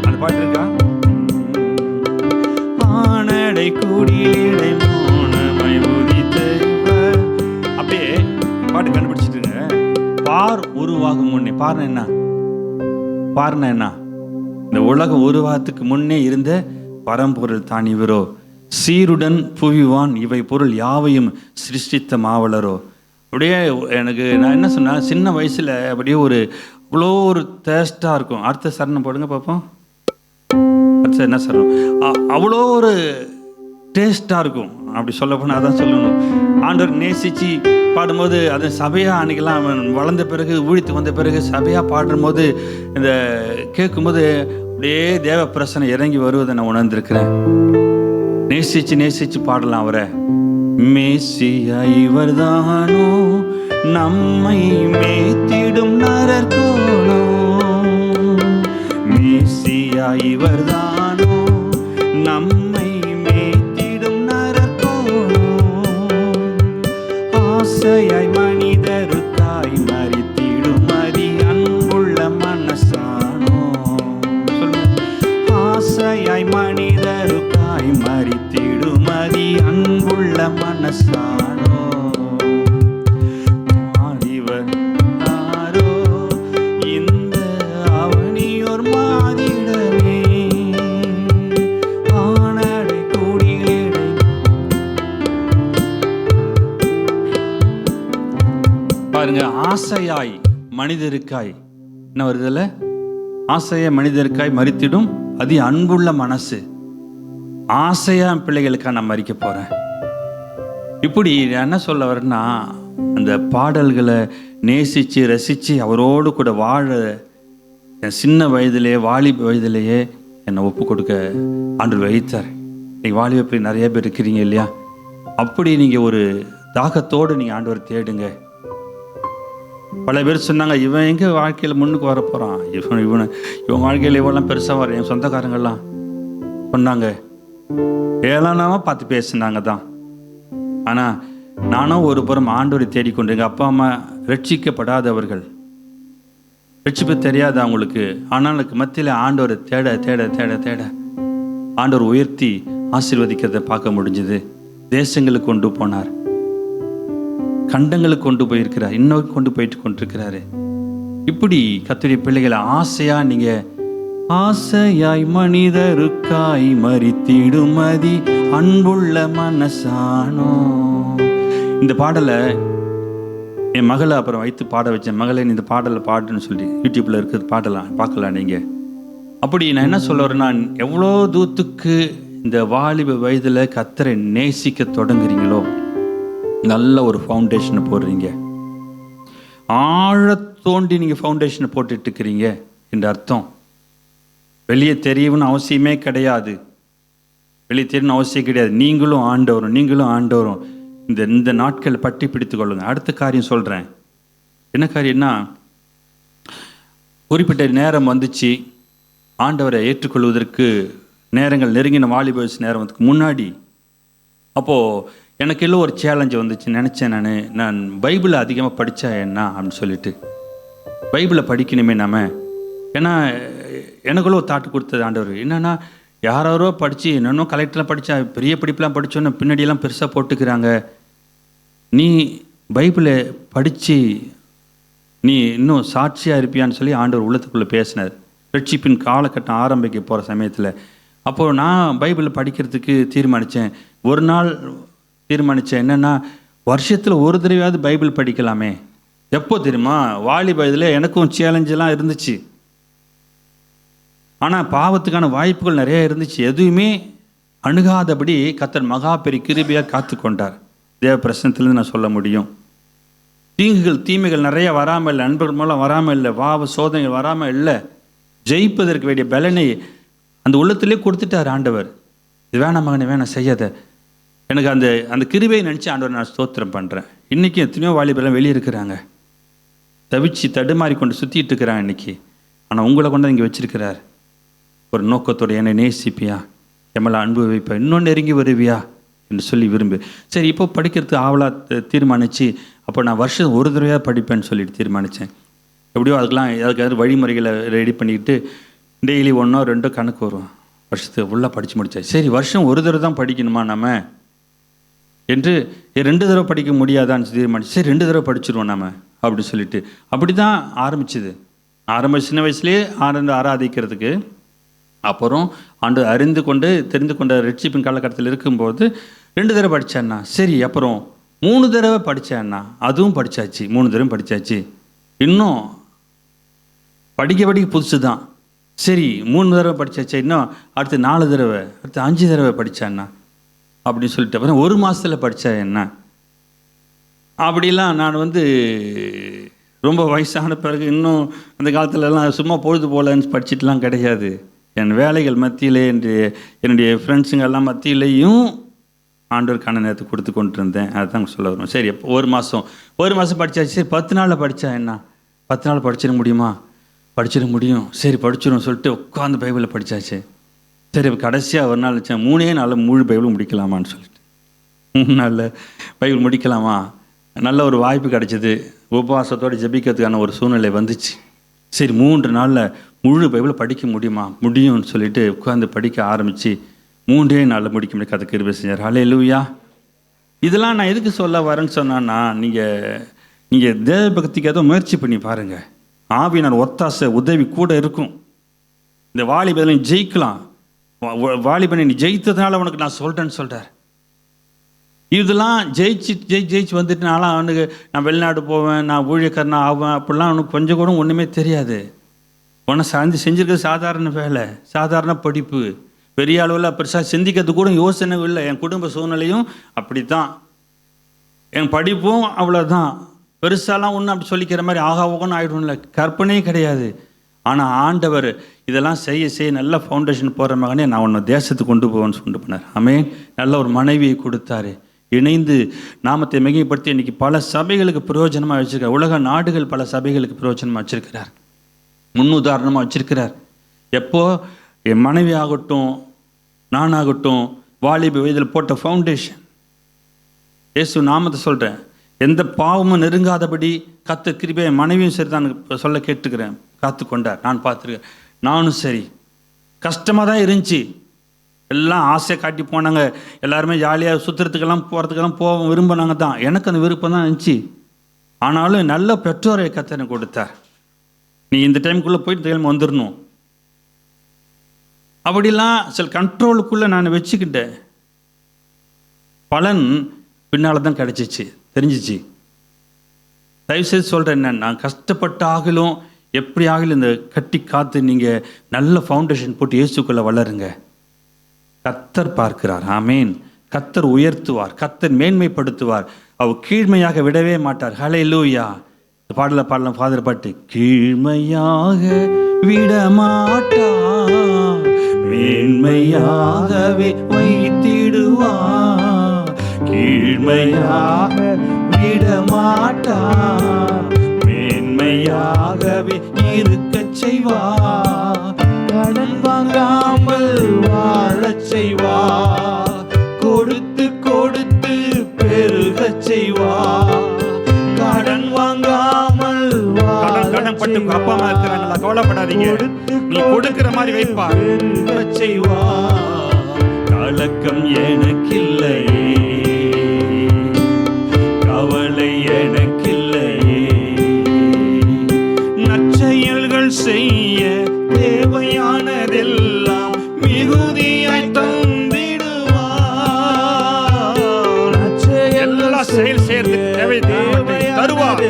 Speaker 2: அந்த பாட்டு இருக்கா? ஆனடை குடிலிடை மோனமை உதித்த இவர். அப்படியே பாட்டு கண்டுபிடிச்சிட்டுங்க. பார் உருவாகும் முன்னே, பார்னா என்ன? இந்த உலகம் உருவாகத்துக்கு முன்னே இருந்த பரம்பொருள் தான் இவரோ, சீருடன் புவிவான் இவை பொருள் யாவையும் சிருஷ்டித்த மாவலரோ. அப்படியே எனக்கு நான் என்ன சொன்னேன், சின்ன வயசில் அப்படியே இவ்வளோ ஒரு டேஸ்ட்டாக இருக்கும். அடுத்த சரணம் போடுங்க பார்ப்போம். அடுத்த என்ன சரணம்? அவ்வளோ ஒரு டேஸ்ட்டாக இருக்கும். அப்படி சொல்ல போனால் அதான் சொல்லணும். ஆண்டவர் நேசித்து பாடும்போது அது சபையாக அன்றைக்கெல்லாம் அவன் வளர்ந்த பிறகு ஊழித்து வந்த பிறகு சபையாக பாடும்போது இந்த கேட்கும்போது அப்படியே தேவ பிரசனை இறங்கி வருவதை நான் உணர்ந்திருக்கிறேன். நேசித்து பாடலாம் அவரை. மேசியா இவர்தானோ நம்மை மேத்திடும் நரர்கோலோ, மேசியா இவர்தானோ நம்மை மேத்திடும் நரர்கோலோ, ஆசையாய் மனிதருக்காய் மரித்திடும் அதி அன்புள்ள மனசானோ, ஆசையாய் மனிதருக்காய் மரித்திடும் அதி அன்புள்ள மனசானோ, ஆரிவர் ஆரோ இந்த அவனியோர் மாதிடமே, ஆனடை கூடியிடை மனிதருக்காய் என்ன வருதுல்ல, ஆசையா மனிதருக்காய் மரித்திடும் அதி அன்புள்ள மனசு. ஆசையா பிள்ளைகளுக்காக நான் மறிக்க போறேன். இப்படி என்ன சொல்ல வரேன்னா, அந்த பாடல்களை நேசித்து ரசித்து அவரோடு கூட வாழ என் சின்ன வயதிலேயே வாலிப வயதிலேயே என்னை ஒப்பு கொடுக்க ஆண்டவர் வைத்தார். நீங்கள் வாலிப பிள்ளை நிறைய பேர் இருக்கிறீங்க இல்லையா? அப்படி நீங்கள் ஒரு தாகத்தோடு நீங்கள் ஆண்டவர் தேடுங்க. பல பேர் சொன்னாங்க, இவன் எங்கே வாழ்க்கையில் முன்னுக்கு வர போகிறான், இவன் வாழ்க்கையில் இவெல்லாம் பெருசாக வர. என் சொந்தக்காரங்கள்லாம் சொன்னாங்க, ஏளனமாக பார்த்து பேசுனாங்க தான். ஆனால் நானும் ஒரு புறம் ஆண்டவரை தேடிக்கொண்டு, எங்கள் அப்பா அம்மா ரட்சிக்கப்படாதவர்கள், ரட்சிப்பு தெரியாது அவங்களுக்கு. ஆனால் எனக்கு மத்தியில் ஆண்டவரை தேட தேட தேட தேட ஆண்டவர் உயர்த்தி ஆசீர்வதிக்கிறத பார்க்க முடிஞ்சுது. தேசங்களுக்கு கொண்டு போனார், கண்டங்களுக்கு கொண்டு போயிருக்கிறார், இன்னும் கொண்டு போயிட்டு கொண்டிருக்கிறாரு. இப்படி கர்த்தருடைய பிள்ளைகளை ஆசையாக நீங்கள் ஆசையாய் மனிதருக்காய் மரித்திடும் அதி அன்புள்ள மனசானோ. இந்த பாடலை என் மகளை அப்புறம் வைத்து பாட வச்சேன். மகளே இந்த பாடலை பாடுன்னு சொல்லி யூடியூப்பில் இருக்கிறது பாடலாம், பார்க்கலாம் நீங்கள். அப்படி நான் என்ன சொல்ல வரேன்னா, எவ்வளோ தூரத்துக்கு இந்த வாலிப வயதில் கர்த்தரை நேசிக்க தொடங்குறீங்களோ நல்ல ஒரு ஃபவுண்டேஷனை போடுறீங்க. ஆழ தோண்டி நீங்கள் ஃபவுண்டேஷனை போட்டுட்டு இருக்கிறீங்க என்ற அர்த்தம். வெளியே தெரியணும்னு அவசியமே கிடையாது, வெளியே தெரியணும்னு அவசியம் கிடையாது. நீங்களும் ஆண்டவரும் இந்த நாட்களை பற்றி பிடித்து கொள்ளுங்க. அடுத்த காரியம் சொல்கிறேன். என்ன காரியம்னா, குறிப்பிட்ட நேரம் வந்துச்சு, ஆண்டவரை ஏற்றுக்கொள்வதற்கு நேரங்கள் நெருங்கின வாலிப வயசு நேரம் வந்ததுக்கு முன்னாடி, அப்போது எனக்கு எல்லாம் ஒரு சேலஞ்சு வந்துச்சு. நினச்சேன், நான் பைபிளை அதிகமாக படித்தா என்ன அப்படின்னு சொல்லிட்டு, பைபிளை படிக்கணுமே நம்ம. ஏன்னா எனக்குள்ள ஒரு தாட்டு கொடுத்தது ஆண்டவர். என்னென்னா, யாரோ படித்து என்னென்னோ கலெக்டர்லாம் படித்தா பெரிய படிப்புலாம் படித்தோன்னு பின்னாடியெல்லாம் பெருசாக போட்டுக்கிறாங்க. நீ பைபிளை படித்து நீ இன்னும் சாட்சியாக இருப்பியான்னு சொல்லி ஆண்டவர் உள்ளத்துக்குள்ளே பேசினார். ரட்சிப்பின் காலகட்டம் ஆரம்பிக்க போகிற சமயத்தில். அப்போது நான் பைபிளை படிக்கிறதுக்கு தீர்மானித்தேன். ஒரு நாள் தீர்மானித்தேன், என்னென்னா, வருஷத்தில் ஒரு தடவையாவது பைபிள் படிக்கலாமே. எப்போ தெரியுமா? வாலிப வயதில் எனக்கும் சேலஞ்செல்லாம் இருந்துச்சு. ஆனால் பாவத்துக்கான வாய்ப்புகள் நிறைய இருந்துச்சு. எதுவுமே அணுகாதபடி கர்த்தர் மகா பெரிய கிருபையாக காத்து கொண்டார். தேவ பிரசனத்திலேருந்து நான் சொல்ல முடியும். தீமைகள் நிறைய வராமல் இல்லை, நண்பர்கள் மூலம் வராமல் இல்லை, சோதனைகள் வராமல் இல்லை. ஜெயிப்பதற்கு வேண்டிய பலனை அந்த உள்ளத்திலே கொடுத்துட்டார் ஆண்டவர். இது வேணாம் மகனே, வேணாம் செய்யாத. எனக்கு அந்த கிருபையை நினச்சி ஆண்டவர் நான் ஸ்தோத்திரம் பண்ணுறேன். இன்றைக்கி எத்தனையோ வாலிபெல்லாம் வெளியே இருக்கிறாங்க, தவிச்சு தடுமாறி கொண்டு சுற்றிட்டு இருக்கிறாங்க இன்றைக்கி. ஆனால் உங்களை கொண்டு இங்கே வச்சிருக்கிறார். ஒரு நோக்கத்தோடு, என்னை நேசிப்பியா, எம்மளை அன்பு வைப்பா, இன்னொன்று நெருங்கி வருவியா என்று சொல்லி விரும்பு. சரி, இப்போ படிக்கிறதுக்கு ஆவலாக தீர்மானித்து, அப்போ நான் வருஷம் ஒரு தடவையாக படிப்பேன்னு சொல்லிட்டு தீர்மானித்தேன். எப்படியோ அதுக்காக வழிமுறைகளை ரெடி பண்ணிக்கிட்டு டெய்லி 1 or 2 கணக்கு வரும். வருஷத்துக்கு ஃபுல்லாக படித்து முடித்தேன். சரி, வருஷம் ஒரு தடவை தான் படிக்கணுமா நம்ம என்று 2 தடவை படிக்க முடியாதான்னு தீர்மானிச்சு, சரி 2 தடவை படிச்சிருவோம் நம்ம அப்படின்னு சொல்லிட்டு அப்படி தான் ஆரம்பிச்சுது. சின்ன வயசுலேயே ஆராதிக்கிறதுக்கு. அப்புறம் ஆண்டு அறிந்து கொண்டு தெரிந்து கொண்ட ரட்சிப்பின் காலகட்டத்தில் இருக்கும்போது 2 தடவை படித்தேன்னா, சரி அப்புறம் 3 தடவை படித்தேன்னா, அதுவும் படித்தாச்சு. 3 தடவை படித்தாச்சு. இன்னும் படிக்க புதுசு தான். சரி 3 தடவை படித்தாச்சு, இன்னும் அடுத்து 4 தடவை, அடுத்து 5 தடவை படித்தேன்னா அப்படின்னு சொல்லிட்டு அப்புறம் 1 மாதத்தில் படித்தா என்ன. அப்படிலாம் நான் ரொம்ப வயசான பிறகு இன்னும் அந்த காலத்துலலாம் சும்மா பொழுது போலன்னு படிச்சுட்டுலாம் கிடையாது. என் வேலைகள் மத்தியிலே என்னுடைய ஃப்ரெண்ட்ஸுங்க எல்லாம் மத்தியிலையும் ஆண்டவருக்கான நேரத்தை கொடுத்து கொண்டு இருந்தேன். அதுதான் சொல்ல வரும். சரி, அப்போ 1 மாதம் படித்தாச்சு. சரி 10 நாளில் படித்தா என்ன, 10 நாள் படிச்சிட முடியுமா? படிச்சிட முடியும். சரி படிச்சிடும் சொல்லிட்டு உட்காந்து பைபிளை படித்தாச்சு. சரி இப்போ கடைசியாக ஒரு நாள் வச்சேன், 3 நாளில் முழு பைபிள் முடிக்கலாமான்னு சொல்லிட்டு 3 நாளில் பைபிள் முடிக்கலாமா? நல்ல ஒரு வாய்ப்பு கிடைச்சிது. உபவாசத்தோடு ஜெபிக்கிறதுக்கான ஒரு சூழ்நிலை வந்துச்சு. சரி 3 நாளில் முழு பைபிளை படிக்க முடியும்னு சொல்லிட்டு உட்காந்து படிக்க ஆரம்பித்து 3 நாளில் முடிக்க முடியாது. கதை கிருபை செஞ்சார். ஹல்லேலூயா. இதெல்லாம் நான் எதுக்கு சொல்ல வரேன்னு சொன்னான்னா, நீங்கள் தேவ பக்திக்கு ஏதோ முயற்சி பண்ணி பாருங்கள். ஆவியானவர் ஒத்தாசை உதவி கூட இருக்கும். இந்த வாலிபனை ஜெயிக்கலாம். வாலிபனை நீ ஜெயித்ததுனால உனக்கு நான் சொல்கிறேன்னு சொல்கிறார். இதெல்லாம் ஜெயிச்சு வந்துட்டு நான்லாம் அவனுக்கு நான் வெளிநாடு போவேன், நான் ஊழியக்காரனா ஆவேன் அப்படிலாம் அவனுக்கு கொஞ்சம் கூட ஒன்றுமே தெரியாது. உன்னை செஞ்சுருக்கிறது சாதாரண வேலை, சாதாரண படிப்பு, பெரிய அளவில் பெருசாக சிந்திக்கிறது கூட யோசனை இல்லை. என் குடும்ப சூழ்நிலையும் அப்படி தான், என் படிப்பும் அவ்வளோதான், பெருசாலாம் ஒன்றும் அப்படி சொல்லிக்கிற மாதிரி ஆகா ஓகன்னு ஆகிடும்ல, கற்பனையே கிடையாது. ஆனால் ஆண்டவர் இதெல்லாம் செய்ய நல்ல ஃபவுண்டேஷன் போகிற மகனே நான் உன்னை தேசத்துக்கு கொண்டு போவேன்னு சொல்லிட்டு போனார். ஆமென். நல்ல ஒரு மனைவியை கொடுத்தாரு. இணைந்து நாமத்தை மிகைப்படுத்தி இன்றைக்கி பல சபைகளுக்கு பிரயோஜனமாக வச்சுருக்கார். உலக நாடுகள் பல சபைகளுக்கு பிரயோஜனமாக வச்சுருக்கிறார், முன்னுதாரணமாக வச்சுருக்கிறார். எப்போ என் மனைவி ஆகட்டும் நானாகட்டும் வாலிப வயதில் போட்ட ஃபவுண்டேஷன், இயேசு நாமத்தை சொல்கிறேன், எந்த பாவமும் நெருங்காதபடி கத்த கிருபை என் மனைவியும் சரி தான் சொல்ல கேட்டுக்கிறேன், காத்து கொண்டார். நான் பார்த்துருக்கேன். நானும் சரி, கஷ்டமாக தான் இருந்துச்சு. எல்லாம் ஆசை காட்டி போனாங்க, எல்லாருமே ஜாலியாக சுற்றுறதுக்கெல்லாம் போகிறதுக்கெல்லாம் விரும்பினாங்க தான். எனக்கு அந்த விருப்பம் தான் இருந்துச்சு. ஆனாலும் நல்ல பெற்றோரை கத்தனை கொடுத்தார். நீ இந்த டைமுக்குள்ளே போயிட்டு திரும்ப வந்துடணும் அப்படிலாம் சில கண்ட்ரோலுக்குள்ளே நான் வச்சுக்கிட்டேன். பலன் பின்னால் தான் கிடச்சிச்சு, தெரிஞ்சிச்சு. தயவுசெய்து சொல்கிறேன், நான் கஷ்டப்பட்ட ஆகலும் எப்படி ஆகலும் இந்த கட்டி காத்து நீங்கள் நல்ல ஃபவுண்டேஷன் போட்டு இயேசுக்குள்ளே வளருங்க. கர்த்தர் பார்க்கிறார். ஆமேன். கர்த்தர் உயர்த்துவார், கர்த்தர் மேன்மைப்படுத்துவார், அவர் கீழ்மையாக விடவே மாட்டார். ஹல்லேலூயா. பாடலாம் ஃபாதர் பாட்டு, கீழ்மையாக விடமாட்டார், மேன்மையாகவே வைத்திடுவார். கீழ்மையாக விடமாட்டார், மேன்மையாகவே இருக்கச் செய்வார். கடன் வாங்காமல் வாழச் செய்வார், கொடுத்து கொடுத்து பெருகச் செய்வார். கடன் வாங்காமல் கடன் பட்டு அப்பா அம்மா இருக்கிறாங்களா, கவலைப்படாதீங்க, நீ கொடுக்கிற மாதிரி வைப்பார், பெருகச் செய்வார். கலக்கம் எனக்கில்லையே, கவலை எனக்கில்லையே, நற்செயல்கள் செய்ய தேவையானதெல்லாம் மிகுதியாய் தந்திடுவார். எல்லா செயல் சேர்ந்து தருவார்,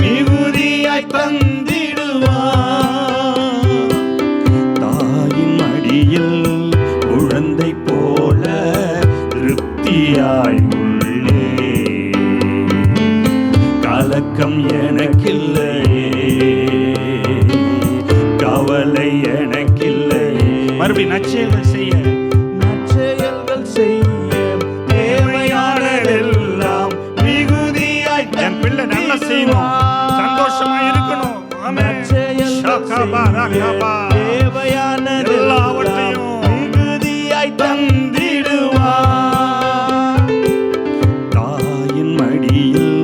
Speaker 2: மிகுதியாய் தந்திடுவார். தாயின் மடியில் குழந்தை போல திருப்தியாய் உள்ளே, கலக்கம் எனக்கில்லையே, கவலை எனக்கில்லையே. மறுபடியும் நற்செயல்கள் செய்ய தேவையானதெல்லாம் மிகுதியாய். என் பிள்ளை நல்லா செய்யணும், சந்தோஷமா இருக்கணும். எல்லாவற்றையும் மிகுதியாய் தந்திடுவார். தாயின் மடியில்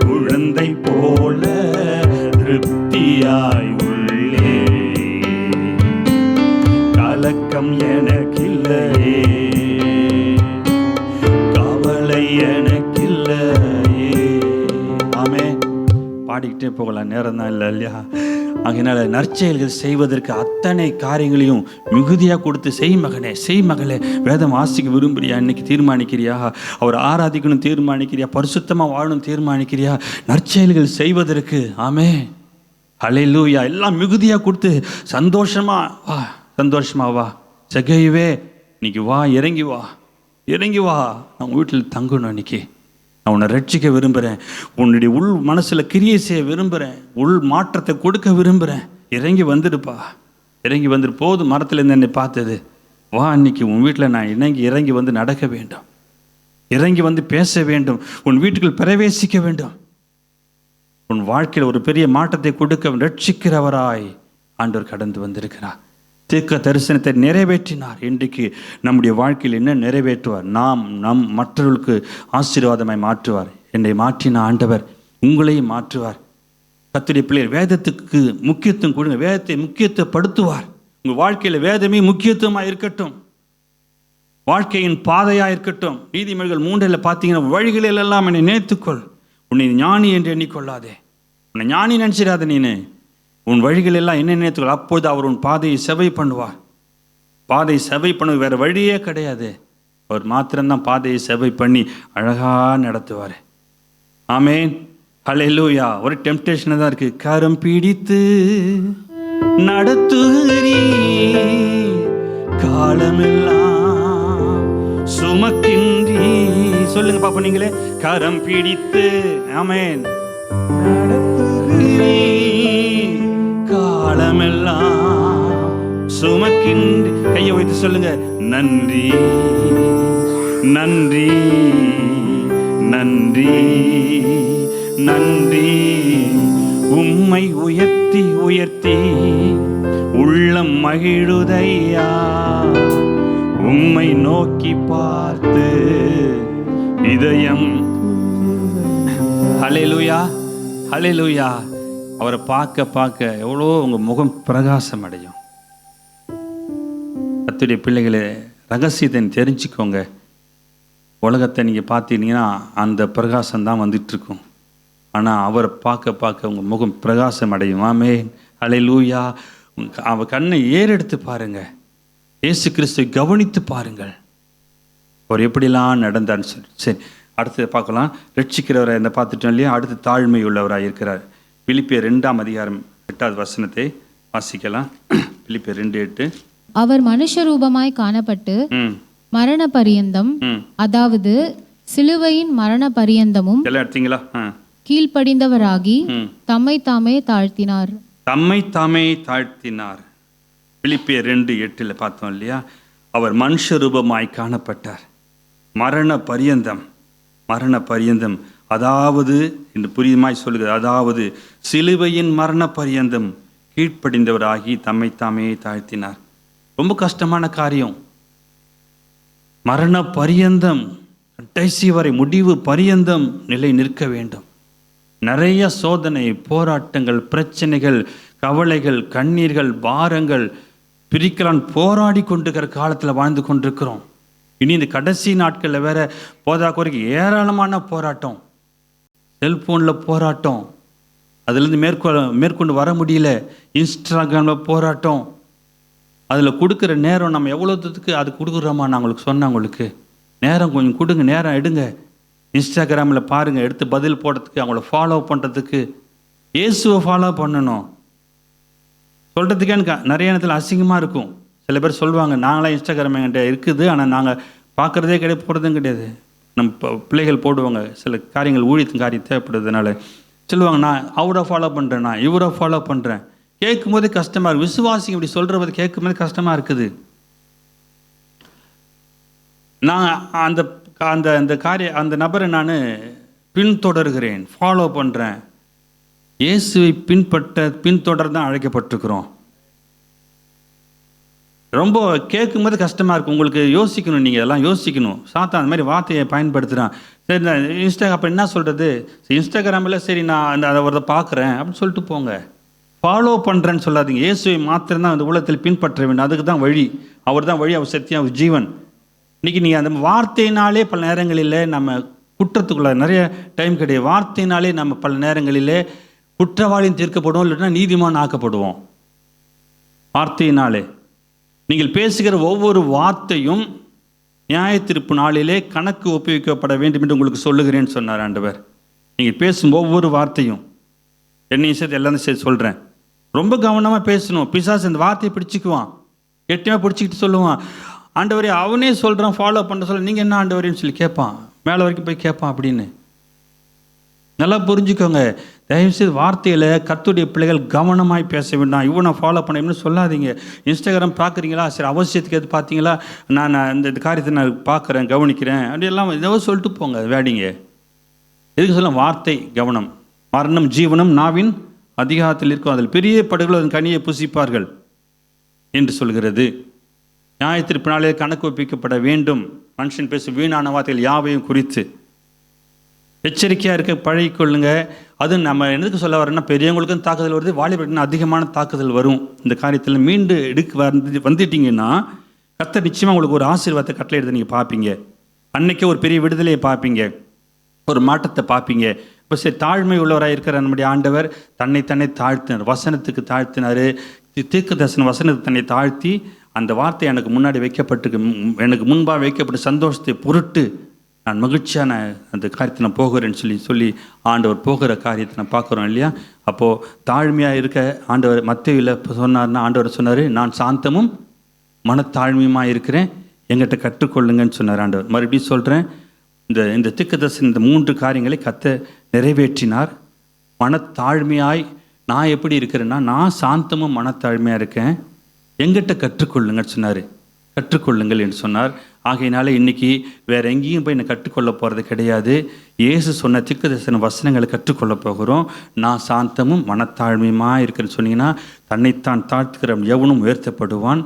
Speaker 2: குழந்தை போல திருப்தியாய் உள்ளே, கலக்கம் எனக்கில்லையே, கவலை எனக்கில்லையே. ஆமென். பாடிக்கிட்டே போகலாம், நேரம் தான் இல்லை இல்லையா? அதனால நற்செயல்கள் செய்வதற்கு அத்தனை காரியங்களையும் மிகுதியாக கொடுத்து, செய் மகனே, செய் மகளே, வேதம் வாசிக்க விரும்புறியா, இன்னைக்கு தீர்மானிக்கிறியா, அவர் ஆராதிக்கணும் தீர்மானிக்கிறியா, பரிசுத்தமாக வாழணும் தீர்மானிக்கிறியா, நற்செயல்கள் செய்வதற்கு. ஆமே, ஹல்லேலூயா. எல்லாம் மிகுதியாக கொடுத்து சந்தோஷமா வா, சந்தோஷமா வா. சகேயுவே, இன்னைக்கு வா, இறங்கி வா, இறங்கி வா, நான் வீட்டில் தங்கணும், இன்னைக்கு நான் உன்னை ரட்சிக்க விரும்புகிறேன், உன்னுடைய உள் மனசில் கிரியை செய்ய விரும்புகிறேன், உள் மாற்றத்தை கொடுக்க விரும்புகிறேன். இறங்கி வந்துடுப்பா, இறங்கி வந்துடு. போதும் மரத்துலேருந்து என்னை பார்த்தது, வா, இன்னைக்கு உன் வீட்டில் நான் இறங்கி வந்து நடக்க வேண்டும், இறங்கி வந்து பேச வேண்டும், உன் வீட்டுக்குள் பிரவேசிக்க வேண்டும், உன் வாழ்க்கையில் ஒரு பெரிய மாற்றத்தை கொடுக்க ரட்சிக்கிறவராய் ஆண்டவர் கடந்து வந்திருக்கிறார். தீர்க்க தரிசனத்தை நிறைவேற்றினார். இன்றைக்கு நம்முடைய வாழ்க்கையில் என்ன நிறைவேற்றுவார்? நம் மற்றவர்களுக்கு ஆசீர்வாதமாய் மாற்றுவார். என்னை மாற்றின ஆண்டவர் உங்களையும் மாற்றுவார். கர்த்தருடைய பிள்ளைகள், வேதத்துக்கு முக்கியத்துவம் கொடுங்க, வேதத்தை முக்கியத்துவப்படுத்துவார். உங்கள் வாழ்க்கையில் வேதமே முக்கியத்துவமாக இருக்கட்டும், வாழ்க்கையின் பாதையாக இருக்கட்டும். நீதிமொழிகள் 3 பார்த்தீங்கன்னா, வழிகளில் எல்லாம் என்னை நினைத்துக்கொள், உன்னை ஞானி என்று எண்ணிக்கொள்ளாதே. உன்னை ஞானி நினச்சிடாத, நீனு உன் வழிகள் எல்லாம் என்ன நினைத்துக்கொள், அப்போது அவர் உன் பாதையை செவை பண்ணுவார். பாதை செவை பண்ணுவது வேறு வழியே கிடையாது. அவர் மாத்திரம்தான் பாதையை செவை பண்ணி அழகாக நடத்துவார். ஆமேன், ஹல்லேலூயா. ஒரு டெம்ப்டேஷனாக தான் இருக்குது. கரம் பிடித்து நடத்துகிறீ காலமெல்லாம் சுமக்கின்றீ. சொல்லுங்க பாப்பா நீங்களே, கரம் பிடித்து. ஆமேன், நடத்துகிறீ காலமெல்லாம் சுமக்கின்றி. கையை வைத்து சொல்லுங்க, நன்றி நன்றி நன்றி நன்றி. உம்மை உயர்த்தி உயர்த்தி உள்ளம் மகிழுதையா, உம்மை நோக்கி பார்த்து இதயம். ஹல்லேலூயா, ஹல்லேலூயா. அவரை பார்க்க பார்க்க எவ்வளோ உங்கள் முகம் பிரகாசம் அடையும். கர்த்தருடைய பிள்ளைகளே, ரகசியத்தை தெரிஞ்சுக்கோங்க. உலகத்தை நீங்கள் பார்த்தீங்கன்னா அந்த பிரகாசம் தான் வந்துட்டுருக்கும். ஆனால் அவரை பார்க்க பார்க்க உங்கள் முகம் பிரகாசம் அடையும். ஆமென், ஹல்லேலூயா. அவர் கண்ணை ஏறெடுத்து பாருங்கள், இயேசு கிறிஸ்துவை கவனித்து பாருங்கள், அவர் எப்படிலாம் நடந்தான்னு சொல்லி. சரி, அடுத்து பார்க்கலாம். ரட்சிக்கிறவரை என்ன பார்த்துட்டோம் இல்லையா? அடுத்து தாழ்மை உள்ளவராக இருக்கிறார். பிலிப்பியர் 2ஆம் அதிகாரம் 8வது வசனத்தை வாசிக்கலாம். பிலிப்பியர் 2:8.
Speaker 5: அவர் மனுஷரூபமாய் காணப்பட்டு மரண பரியந்தம், அதாவது சிலுவையின் மரண பரியந்தமும்
Speaker 2: எல்லாம் எடுத்தீங்களா?
Speaker 5: கீழ்ப்படிந்தவராகி தம்மை தாமே தாழ்த்தினார்.
Speaker 2: தம்மை தாமே தாழ்த்தினார். பிலிப்பியர் 2:8 பார்த்தோம் இல்லையா? அவர் மனுஷ ரூபமாய் காணப்பட்டார், மரண பரியந்தம். மரண பரியந்தம் அதாவது என்று புரியுமாய் சொல்லுகிறது, அதாவது சிலுவையின் மரண பரியந்தம் கீழ்ப்படிந்தவராகி தம்மை தாமே தாழ்த்தினார். ரொம்ப கஷ்டமான காரியம். மரண பரியந்தம், கடைசி வரை முடிவு பரியந்தம் நிலை நிற்க வேண்டும். நிறைய சோதனை, போராட்டங்கள், பிரச்சனைகள், கவலைகள், கண்ணீர்கள், பாரங்கள், பிரிக்கலான் போராடி கொண்டிருக்கிற காலத்தில் வாழ்ந்து கொண்டிருக்கிறோம். இனி இந்த கடைசி நாட்களில் வேற போதாக்குறைக்கு ஏராளமான போராட்டம், செல்ஃபோனில் போராட்டம், அதுலேருந்து மேற்கொண்டு வர முடியல, இன்ஸ்டாகிராமில் போராட்டம். அதில் கொடுக்குற நேரம் நம்ம எவ்வளோத்துக்கு அது கொடுக்குறோமா? நான் உங்களுக்கு சொன்னேன், உங்களுக்கு நேரம் கொஞ்சம் கொடுங்க, நேரம் எடுங்க. இன்ஸ்டாகிராமில் பாருங்கள், எடுத்து பதில் போடுறதுக்கு, அவங்கள ஃபாலோ பண்ணுறதுக்கு. இயேசுவை ஃபாலோ பண்ணணும். சொல்கிறதுக்கே எனக்கு நிறைய நேரத்தில் அசிங்கமாக இருக்கும். சில பேர் சொல்லுவாங்க, நாங்களாம் இன்ஸ்டாகிராம் என்கிட்ட இருக்குது, ஆனால் நாங்கள் பார்க்குறதே கிடையாது, போடுறதும் கிடையாது. நம்ம பிள்ளைகள் போடுவாங்க, சில காரியங்கள் ஊழியத்தின் காரியம் தேவைப்படுறதுனால சொல்லுவாங்க, நான் அவரை ஃபாலோ பண்ணுறேன், நான் இவரை ஃபாலோ பண்ணுறேன். கேட்கும் போதே கஷ்டமாக இருக்குது. விசுவாசி இப்படி சொல்கிறத கேட்கும் போது கஷ்டமாக இருக்குது. நான் அந்த அந்த அந்த நபரை நான் பின்தொடர்கிறேன், ஃபாலோ பண்ணுறேன். இயேசுவை பின்தொடர் தான் அழைக்கப்பட்டிருக்கிறோம். ரொம்ப கேட்கும்போது கஷ்டமாக இருக்கும். உங்களுக்கு யோசிக்கணும், நீங்கள் எல்லாம் யோசிக்கணும். சாத்தா அந்த மாதிரி வார்த்தையை பயன்படுத்துகிறான். சரி, நான் அப்போ என்ன சொல்கிறது? இன்ஸ்டாகிராமில் சரி நான் அதை பார்க்குறேன் அப்படின்னு சொல்லிட்டு போங்க. ஃபாலோ பண்ணுறேன்னு சொல்லாதீங்க. இயேசுவை மாத்திரம்தான் அந்த உலகத்தில் பின்பற்ற வேண்டும். அதுக்கு தான் வழி. அவர் தான் வழி, அவர் சத்தியம், அவர் ஜீவன். இன்றைக்கி நீங்கள் அந்த வார்த்தையினாலே பல நேரங்களில் நம்ம குற்றத்துக்குள்ள நிறைய டைம் கிடையாது. வார்த்தையினாலே நம்ம பல நேரங்களிலே குற்றவாளியும் தீர்க்கப்படுவோம், இல்லைன்னா நீதிமான் ஆக்கப்படுவோம். வார்த்தையினாலே நீங்கள் பேசுகிற ஒவ்வொரு வார்த்தையும் நியாயத்தீர்ப்பு நாளிலே கணக்கு ஒப்புவிக்கப்பட வேண்டும் என்று உங்களுக்கு சொல்லுகிறேன்னு சொன்னார் ஆண்டவர். நீங்கள் பேசும் ஒவ்வொரு வார்த்தையும், என்னையும் சேர்த்து எல்லாரும் சேர்த்து சொல்கிறேன், ரொம்ப கவனமாக பேசணும். பிசாசு அந்த வார்த்தையை பிடிச்சிக்குவான், கெட்டியாக பிடிச்சிக்கிட்டு சொல்லுவான், ஆண்டவரே அவனே சொல்கிறான் ஃபாலோ பண்ண சொல்ல, நீங்கள் என்ன ஆண்டவரேன்னு சொல்லி கேட்பான், மேலே வரைக்கும் போய் கேட்பான். அப்படின்னு நல்லா புரிஞ்சுக்கோங்க. தயவுசெய்து வார்த்தையில் கர்த்தருடைய பிள்ளைகள் கவனமாய் பேச வேண்டாம். இவனை ஃபாலோ பண்ண சொல்லாதீங்க. இன்ஸ்டாகிராம் பார்க்குறீங்களா, சரி அவசியத்துக்கு எது பார்த்தீங்களா, நான் இந்த காரியத்தை நான் பார்க்குறேன், கவனிக்கிறேன், அப்படியெல்லாம் ஏதோ சொல்லிட்டு போங்க. வேடிங்க எதுக்கு சொல்ல? வார்த்தை கவனம். மரணம் ஜீவனம் நாவின் அதிகாரத்தில் இருக்கும், அதில் பெரிய படுகள் அதன் கனியை புசிப்பார்கள் என்று சொல்கிறது. நியாயத்தீர்ப்பு நாளிலே கணக்கு ஒப்பிக்கப்பட வேண்டும். மனுஷன் பேசும் வீணான வார்த்தைகள் யாவையும் குறித்து எச்சரிக்கையாக இருக்க பழகிக்கொள்ளுங்க. அது நம்ம எதுக்கு சொல்ல வரேன்னா, பெரியவங்களுக்கும் தாக்குதல் வருது, வாலிபர்களுக்கும் அதிகமான தாக்குதல் வரும். இந்த காரியத்தில் மீண்டு வந்துட்டீங்கன்னா கர்த்தர் நிச்சயமாக உங்களுக்கு ஒரு ஆசீர்வாதத்தை கட்டளை எடுத்து நீங்கள் பார்ப்பீங்க. அன்னைக்கே ஒரு பெரிய விடுதலையை பார்ப்பீங்க, ஒரு மாற்றத்தை பார்ப்பீங்க. இப்போ சரி, தாழ்மை உள்ளவராக இருக்கிற நம்முடைய ஆண்டவர் தன்னை தாழ்த்தினார், வசனத்துக்கு தாழ்த்தினார். தீர்க்க தரிசன வசனத்தை தன்னை தாழ்த்தி அந்த வார்த்தை எனக்கு முன்னாடி எனக்கு முன்பாக வைக்கப்பட்ட சந்தோஷத்தை பொருட்டு நான் மகிழ்ச்சியான அந்த காரியத்தை நான் போகிறேன்னு சொல்லி ஆண்டவர் போகிற காரியத்தை நான் பார்க்குறோம் இல்லையா. அப்போது தாழ்மையாக இருக்க ஆண்டவர் மத்தேயுவில் சொன்னார்னா, ஆண்டவர் சொன்னார், நான் சாந்தமும் மனத்தாழ்மையுமாக இருக்கிறேன், எங்கிட்ட கற்றுக்கொள்ளுங்கன்னு சொன்னார் ஆண்டவர். மறுபடியும் சொல்கிறேன், இந்த தீர்க்கதரிசனம் இந்த 3 காரியங்களை கர்த்தர் நிறைவேற்றினார். மனத்தாழ்மையாய் நான் எப்படி இருக்கிறேன்னா, நான் சாந்தமும் மனத்தாழ்மையாக இருக்கேன், எங்கிட்ட கற்றுக்கொள்ளுங்கன்னு சொன்னார். கற்றுக்கொள்ளுங்கள் என்று சொன்னார். ஆகையினால இன்னைக்கு வேற எங்கேயும் போய் நான் கற்றுக்கொள்ள போகிறது கிடையாது. இயேசு சொன்ன தீர்க்கதரிசன வசனங்களை கற்றுக்கொள்ள போகிறோம். நான் சாந்தமும் மனத்தாழ்மையுமாக இருக்கிறேன்னு சொன்னீங்கன்னா, தன்னைத்தான் தாழ்த்துக்கிற எவனும் உயர்த்தப்படுவான்.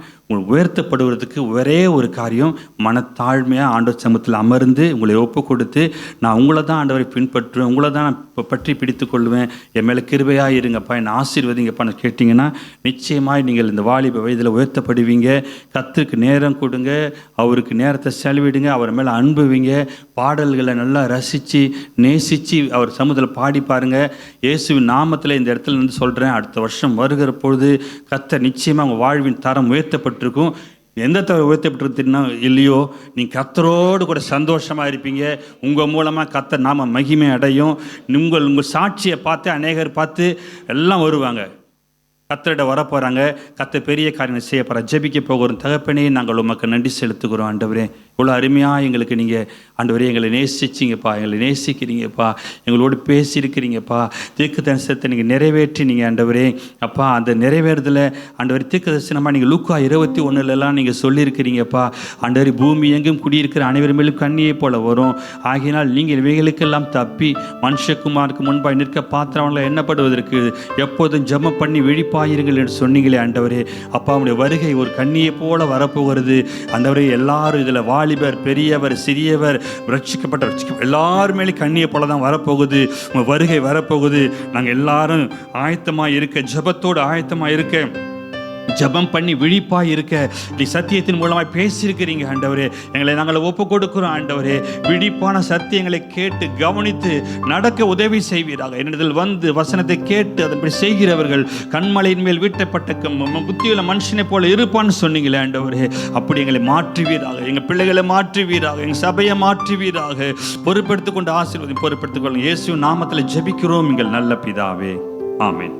Speaker 2: உயர்த்தப்படுவதற்கு ஒரே ஒரு காரியம், மனத்தாழ்மையாக ஆண்டவர் சமூகத்தில் அமர்ந்து உங்களை ஒப்பு கொடுத்து, நான் உங்களை தான் ஆண்டவரை பின்பற்றுவேன், உங்களை தான் நான் பற்றி பிடித்து கொள்வேன், என் மேலே கிருபையாக இருங்கப்பா, என்னை ஆசீர்வதிங்கப்பான்னு கேட்டிங்கன்னா, நிச்சயமாக நீங்கள் இந்த வாலிப வயதில் உயர்த்தப்படுவீங்க. கர்த்தருக்கு நேரம் கொடுங்க, அவருக்கு நேரத்தை செலவிடுங்க, அவர் மேலே அன்புவீங்க, பாடல்களை நல்லா ரசித்து நேசித்து அவர் சமூகத்தில் பாடி பாருங்கள். இயேசுவின் நாமத்தில் இந்த இடத்துல இருந்து சொல்கிறேன், அடுத்த வருஷம் வருகிற பொழுது கர்த்தர் நிச்சயமாக உங்கள் வாழ்வின் தரம் உயர்த்தப்பட்டிருக்கும். எந்த தவிர உயர்த்தப்பட்டிருந்தீங்கன்னா இல்லையோ, நீங்கள் கர்த்தரோடு கூட சந்தோஷமாக இருப்பீங்க. உங்கள் மூலமாக கர்த்தர் நாம மகிமை அடையும். உங்கள் சாட்சியை பார்த்து அநேகர் பார்த்து எல்லாம் வருவாங்க, கர்த்தரிட வரப்போகிறாங்க, கர்த்தர் பெரிய காரியங்கள் செய்ய போகிற. ஜெபிக்க போகிறோம். தகப்பனே, நாங்கள் உமக்கு நன்றி செலுத்துகிறோம். ஆண்டவரே, இவ்வளோ அருமையாக எங்களுக்கு நீங்கள் ஆண்டவரே எங்களை நேசிச்சிங்கப்பா, எங்களை நேசிக்கிறீங்கப்பா, எங்களோடு பேசியிருக்கிறீங்கப்பா, தீர்க்கதரிசனத்தை நீங்கள் நிறைவேற்றினீங்க ஆண்டவரே. அப்பா, அந்த நிறைவேறுதலை ஆண்டவரே தீர்க்கதரிசனமாக நீங்கள் லூக்கா 21 நீங்கள் சொல்லியிருக்கிறீங்கப்பா. ஆண்டவரே, பூமி எங்கும் குடியிருக்கிற அனைவரும் மேலும் கண்ணியை போல வரும். ஆகினால் நீங்கள் இவைகளுக்கெல்லாம் தப்பி மனுஷகுமாருக்கு முன்பாக நிற்க பாத்திரவங்களை எண்ணப்படுவதற்கு எப்போதும் ஜெபம் பண்ணி விழிப்பாயிருங்கள் என்று சொன்னீங்களே ஆண்டவரே. அப்பா, உடைய வருகை ஒரு கண்ணியை போல வரப்போகிறது ஆண்டவரே. எல்லாரும் இதில் வாலிபர், பெரியவர், சிறியவர், ரட்சிக்கப்பட்ட எல்லாருமே கண்ணியை போல தான் வரப்போகுது. உங்கள் வருகை வரப்போகுது. நாங்கள் எல்லாரும் ஆயத்தமாக இருக்க, ஜெபத்தோடு ஆயத்தமாக இருக்க, ஜெபம் பண்ணி விழிப்பாக இருக்க, நீ சத்தியத்தின் மூலமாக பேசியிருக்கிறீங்க ஆண்டவரே. எங்களை நாங்கள் ஒப்பு கொடுக்கிறோம் ஆண்டவரே. விழிப்பான சத்தியங்களை கேட்டு கவனித்து நடக்க உதவி செய்வீராக. என்னிடத்தில் வந்து வசனத்தை கேட்டு அதன்படி செய்கிறவர்கள் கண்மலையின் மேல் வீட்டப்பட்ட புத்தியுள்ள மனுஷனை போல இருப்பான்னு சொன்னீங்களே ஆண்டவரே. அப்படி எங்களை மாற்றுவீராக, எங்கள் பிள்ளைகளை மாற்றுவீராக, எங்கள் சபையை மாற்றுவீராக. பொறுப்பெடுத்துக் கொண்டு ஆசீர்வாதம் பொறுப்பெடுத்துக் கொள்ளுங்க. இயேசு நாமத்தில் ஜெபிக்கிறோம் எங்கள் நல்ல பிதாவே, ஆமென்.